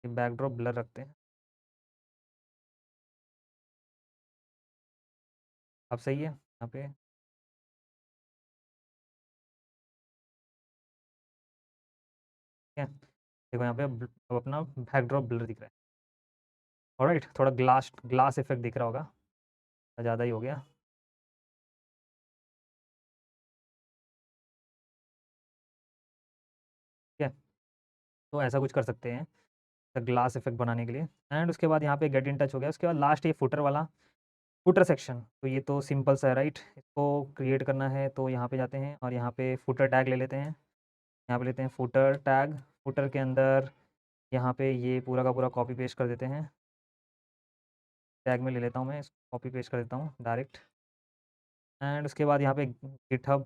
बैकड्रॉप ब्लर रखते हैं। अब सही है यहाँ पे, ठीक है? देखो यहाँ पे अब अपना बैकड्रॉप ब्लर दिख रहा है। ऑलराइट, थोड़ा ग्लास ग्लास इफ़ेक्ट दिख रहा होगा, ज़्यादा ही हो गया। ठीक है, तो ऐसा कुछ कर सकते हैं, ग्लास इफ़ेक्ट बनाने के लिए। एंड उसके बाद यहाँ पे गेट इन टच हो गया, उसके बाद लास्ट ये फुटर वाला, फुटर सेक्शन, तो ये तो सिंपल सा है राइट? इसको क्रिएट करना है तो यहाँ पे जाते हैं और यहाँ पे फुटर टैग ले लेते हैं। यहाँ पे लेते हैं फुटर टैग, फुटर के अंदर यहाँ पे ये पूरा का पूरा कॉपी पेस्ट कर देते हैं। टैग में ले लेता हूँ मैं, इसको कॉपी पेस्ट कर देता हूँ डायरेक्ट। एंड उसके बाद यहाँ पे गिटहब,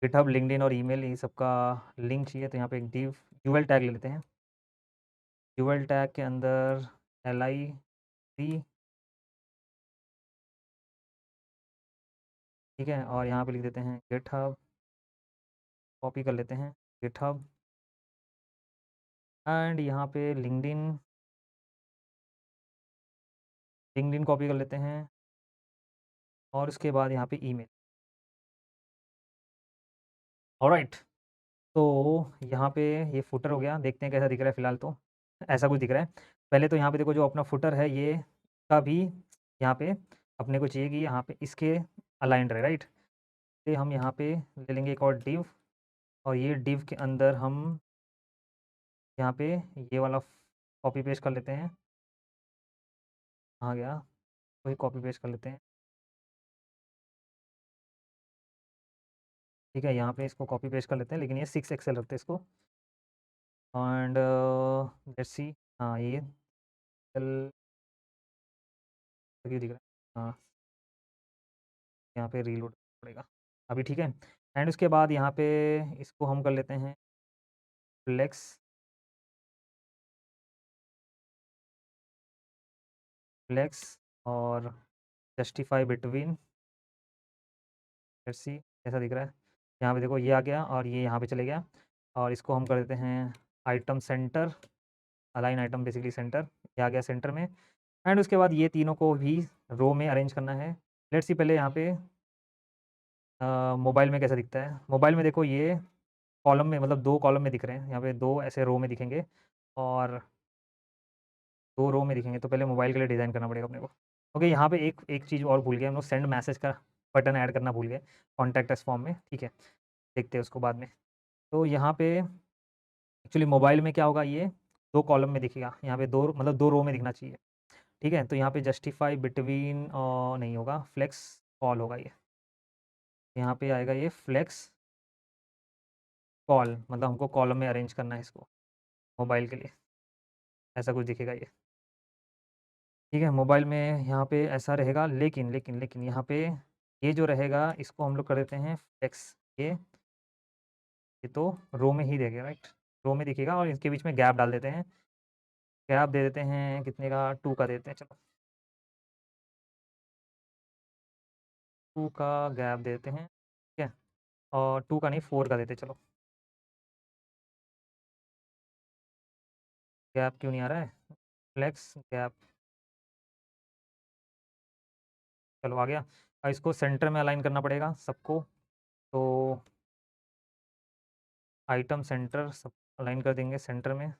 गिटहब, लिंक्डइन और ईमेल, ये सबका लिंक चाहिए, तो यहाँ पे एक डिव यूएल टैग ले लेते हैं। यूएल टैग के अंदर LIC, ठीक है, और यहाँ पे लिख देते हैं गिटहब, कॉपी कर लेते हैं गिटहब। एंड यहाँ पे लिंक्डइन, लिंक्डइन कॉपी कर लेते हैं और उसके बाद यहाँ पे ईमेल। ऑलराइट, तो यहाँ पे ये फुटर हो गया, देखते हैं कैसा दिख रहा है फ़िलहाल तो। ऐसा कुछ दिख रहा है। पहले तो यहाँ पे देखो जो अपना फुटर है ये का भी यहाँ पे अपने को चाहिए कि यहाँ पे इसके अलाइन्ड रहे, राइट? तो हम यहाँ पे ले लेंगे एक और डिव और ये डिव के अंदर हम यहाँ पे ये वाला कॉपी पेस्ट कर लेते हैं। कहाँ गया? वही कॉपी पेस्ट कर लेते हैं। ठीक है, यहाँ पे इसको कॉपी पेस्ट कर लेते हैं, लेकिन ये 6 एक्सेल रखते हैं इसको। एंड लेट्स सी, हाँ ये एक्सेल क्यों दिख रहा है? हाँ, यहाँ पे रीलोड पड़ेगा। अभी ठीक है। एंड उसके बाद यहाँ पे इसको हम कर लेते हैं फ्लेक्स, फ्लेक्स और जस्टिफाई बिटवीन, लेट्स सी कैसा दिख रहा है। यहाँ पे देखो ये आ गया और ये यहाँ पे चले गया और इसको हम कर देते हैं item centre, align item basically centre, ये आ गया सेंटर में। एंड उसके बाद ये तीनों को भी रो में अरेंज करना है। लेट्स सी पहले यहाँ पे मोबाइल में कैसा दिखता है। मोबाइल में देखो ये कॉलम में, मतलब 2 कॉलम में दिख रहे हैं, यहाँ पे 2 ऐसे रो में दिखेंगे और 2 रो में दिखेंगे, तो पहले मोबाइल के लिए डिज़ाइन करना पड़ेगा अपने को। ओके, यहाँ पे एक एक चीज़ और भूल गए हम लोग, सेंड मैसेज का बटन ऐड करना भूल गए कॉन्टैक्ट अस फॉर्म में, ठीक है, देखते हैं उसको बाद में। तो यहाँ पे एक्चुअली मोबाइल में क्या होगा, ये 2 कॉलम में दिखेगा, यहाँ पे 2 मतलब 2 रो में दिखना चाहिए, ठीक है। तो यहाँ पे जस्टिफाई बिटवीन नहीं होगा, फ्लेक्स कॉल होगा ये। यहाँ पे आएगा ये फ्लेक्स कॉल, मतलब हमको कॉलम में अरेंज करना है इसको मोबाइल के लिए, ऐसा कुछ दिखेगा ये। ठीक है, मोबाइल में यहाँ पे ऐसा रहेगा, लेकिन लेकिन लेकिन यहाँ पे ये जो रहेगा इसको हम लोग कर देते हैं फ्लेक्स, ये तो रो में ही देखेगा, राइट? रो में दिखेगा और इसके बीच में गैप डाल देते हैं। गैप दे देते हैं कितने का, 2 का देते हैं चलो, 2 का गैप दे देते हैं, ठीक है। और 2 का नहीं, 4 का देते हैं चलो। गैप क्यों नहीं आ रहा है? फ्लेक्स गैप, चलो आ गया। इसको सेंटर में अलाइन करना पड़ेगा सबको, तो आइटम सेंटर सब अलाइन कर देंगे सेंटर में।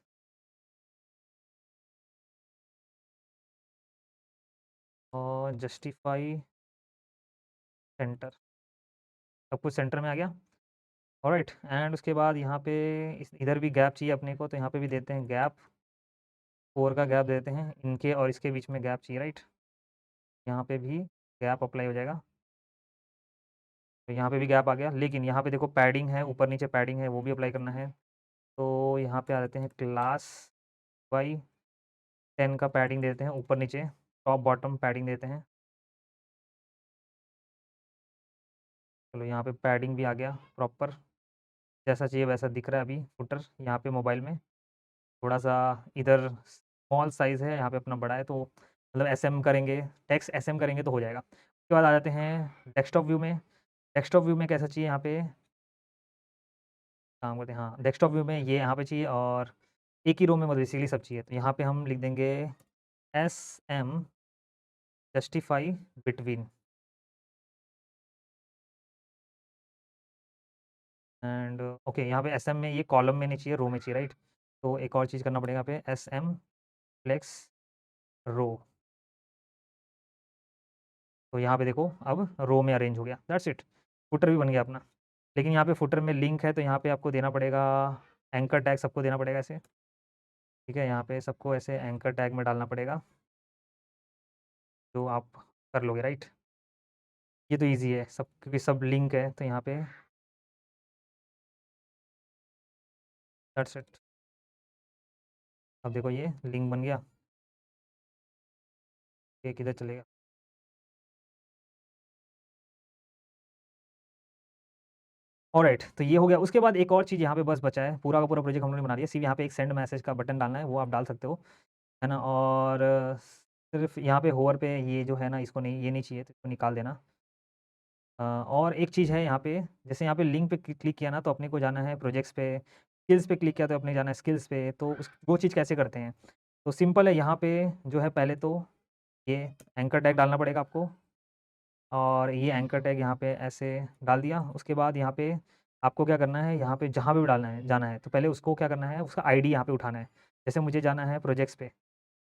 और जस्टिफाई सेंटर, सब कुछ सेंटर में आ गया। ऑलराइट, एंड उसके बाद यहाँ पे इधर भी गैप चाहिए अपने को, तो यहाँ पे भी देते हैं गैप, 4 का गैप देते हैं, इनके और इसके बीच में गैप चाहिए, राइट? यहाँ पे भी गैप अप्लाई हो जाएगा, तो यहाँ पे भी गैप आ गया, लेकिन यहाँ पे देखो पैडिंग है, ऊपर नीचे पैडिंग है, वो भी अप्लाई करना है। तो यहाँ पे आ जाते हैं क्लास बाई 10 का पैडिंग देते हैं, ऊपर नीचे टॉप बॉटम पैडिंग देते हैं। चलो यहाँ पे पैडिंग भी आ गया प्रॉपर, जैसा चाहिए वैसा दिख रहा है अभी फुटर यहाँ पे मोबाइल में। थोड़ा सा इधर स्मॉल साइज़ है, यहाँ पे अपना बड़ा है, तो मतलब एसएम करेंगे, टेक्स्ट एसएम करेंगे तो हो जाएगा। उसके बाद आ जाते हैं डेस्कटॉप व्यू में। डेस्कटॉप व्यू में कैसा चाहिए, यहाँ पे काम करते हैं, हाँ डेस्कटॉप व्यू में ये यहाँ पे चाहिए और एक ही रो में मतलब बेसिकली सब चाहिए, तो यहाँ पे हम लिख देंगे S M justify between. And okay, यहाँ पे एस एम में ये कॉलम में नहीं चाहिए, रो में चाहिए, राइट? तो एक और चीज़ करना पड़ेगा यहाँ पे, एस एम फ्लेक्स रो। तो यहाँ पे देखो अब रो में अरेंज हो गया, दैट्स इट। फुटर भी बन गया अपना। लेकिन यहाँ पे फुटर में लिंक है तो यहाँ पे आपको देना पड़ेगा एंकर टैग, सबको देना पड़ेगा ऐसे, ठीक है? यहाँ पे सबको ऐसे एंकर टैग में डालना पड़ेगा, जो आप कर लोगे, राइट? ये तो ईज़ी है सब, क्योंकि सब लिंक है तो यहाँ पे दैट्स इट। अब देखो ये लिंक बन गया, ये किधर चलेगा? ऑलराइट, तो ये हो गया। उसके बाद एक और चीज़ यहाँ पे बस बचा है, पूरा का पूरा प्रोजेक्ट हम लोगों ने बना दिया। सिर्फ़ यहाँ पे एक सेंड मैसेज का बटन डालना है, वो आप डाल सकते हो, है ना? और सिर्फ़ यहाँ पे होवर पे ये जो है ना, इसको नहीं, ये नहीं चाहिए तो इसको निकाल देना। और एक चीज़ है यहाँ पे, जैसे यहाँ पे लिंक पे क्लिक किया ना तो अपने को जाना है प्रोजेक्ट्स पे, स्किल्स पे क्लिक किया तो अपने जाना है स्किल्स पे। तो उस वो चीज़ कैसे करते हैं? तो सिंपल है, यहाँ पे जो है पहले तो ये एंकर टैग डालना पड़ेगा आपको, और ये एंकर टैग यहाँ पे ऐसे डाल दिया। उसके बाद यहाँ पे आपको क्या करना है, यहाँ पे जहाँ पे भी डालना है जाना है तो पहले उसको क्या करना है, उसका आईडी यहाँ पे उठाना है। जैसे मुझे जाना है प्रोजेक्ट्स पे,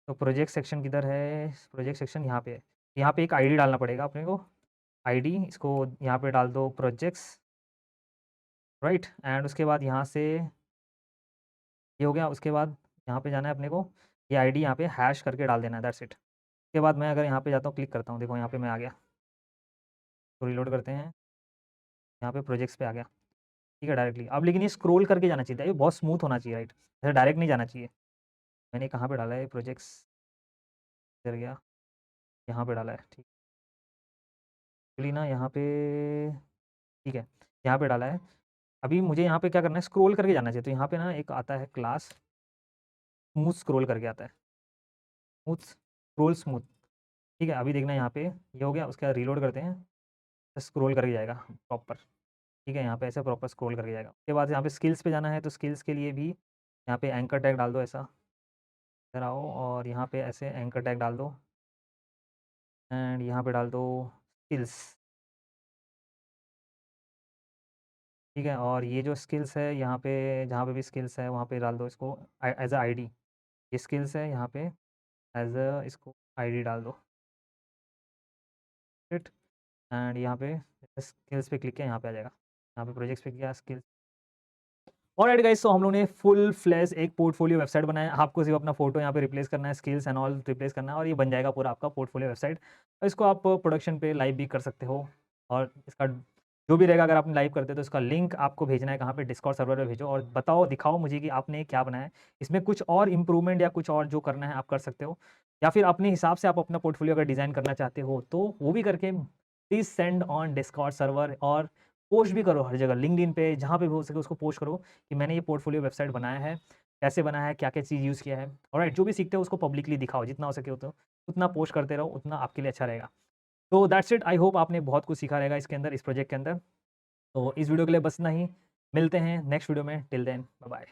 तो प्रोजेक्ट सेक्शन किधर है? प्रोजेक्ट सेक्शन यहाँ पे है। यहाँ पे एक आईडी डालना पड़ेगा अपने को, आईडी, इसको यहाँ पे डाल दो प्रोजेक्ट्स, राइट? एंड उसके बाद यहाँ से ये हो गया। उसके बाद यहाँ पे जाना है अपने को, ये आईडी यहाँ पे हैश करके डाल देना है, दैट्स इट। उसके बाद मैं अगर यहाँ पे जाता हूँ, क्लिक करता हूँ, देखो यहाँ पे मैं आ गया। तो रीलोड करते हैं, यहाँ पे प्रोजेक्ट्स पे आ गया, ठीक है डायरेक्टली। अब लेकिन ये स्क्रॉल करके जाना चाहिए था, ये बहुत स्मूथ होना चाहिए, राइट? ऐसे डायरेक्ट नहीं जाना चाहिए। मैंने कहाँ पे डाला है प्रोजेक्ट्स, इधर गया, यहाँ पे डाला है, ठीक। एक्चुअली ना यहाँ पे, ठीक है, यहाँ पे डाला है। अभी मुझे यहाँ पे क्या करना है, स्क्रॉल करके जाना चाहिए। तो यहाँ पे ना एक आता है क्लास, स्मूथ स्क्रॉल करके आता है, स्मूथ स्क्रॉल स्मूथ, ठीक है? अभी देखना यहाँ पे ये हो गया। उसके बाद रीलोड करते हैं, स्क्रॉल करके जाएगा प्रॉपर, ठीक है? यहाँ पे ऐसे प्रॉपर स्क्रॉल करके जाएगा। उसके बाद यहाँ पे स्किल्स पे जाना है, तो स्किल्स के लिए भी यहाँ पे एंकर टैग डाल दो ऐसा, इधर आओ और यहाँ पे ऐसे एंकर टैग डाल दो, एंड यहाँ पे डाल दो स्किल्स, ठीक है? और ये जो स्किल्स है यहाँ पे, जहाँ पे भी स्किल्स है वहाँ पे डाल दो इसको एज अ आईडी। ये स्किल्स है यहाँ पे, एज अ इसको आईडी डाल दो, राइट? एंड यहाँ पे स्किल्स पे क्लिक किया, यहाँ पे आ जाएगा। यहाँ पे प्रोजेक्ट्स पे किया, स्किल्स। ऑलराइट गाइस, सो हम लोगों ने फुल फ्लैश एक पोर्टफोलियो वेबसाइट बनाया है। आपको सिर्फ अपना फोटो यहाँ पे रिप्लेस करना है, स्किल्स एंड ऑल रिप्लेस करना है, और ये बन जाएगा पूरा आपका पोर्टफोलियो वेबसाइट। इसको आप प्रोडक्शन पे लाइव भी कर सकते हो, और इसका जो भी रहेगा, अगर आपने लाइव करते हो तो इसका लिंक आपको भेजना है कहाँ पे, डिस्कॉर्ड सर्वर पे भेजो और बताओ, दिखाओ मुझे कि आपने क्या बनाया है। इसमें कुछ और इम्प्रूवमेंट या कुछ और जो करना है आप कर सकते हो, या फिर अपने हिसाब से आप अपना पोर्टफोलियो अगर डिज़ाइन करना चाहते हो तो वो भी करके please send on Discord server, और पोस्ट भी करो हर जगह, लिंक्डइन पे, जहाँ पे भी हो सके उसको पोस्ट करो कि मैंने ये पोर्टफोलियो वेबसाइट बनाया है, कैसे बनाया है, क्या-क्या चीज़ यूज़ किया है। ऑलराइट, जो भी सीखते हो उसको पब्लिकली दिखाओ, जितना हो सके उतना उतना पोस्ट करते रहो, उतना आपके लिए अच्छा रहेगा। तो दैट्स इट, आई होप आपने बहुत कुछ सीखा रहेगा इसके अंदर, इस प्रोजेक्ट के अंदर। तो इस वीडियो के लिए बस इतना ही, मिलते हैं नेक्स्ट वीडियो में, टिल देन बाय बाय।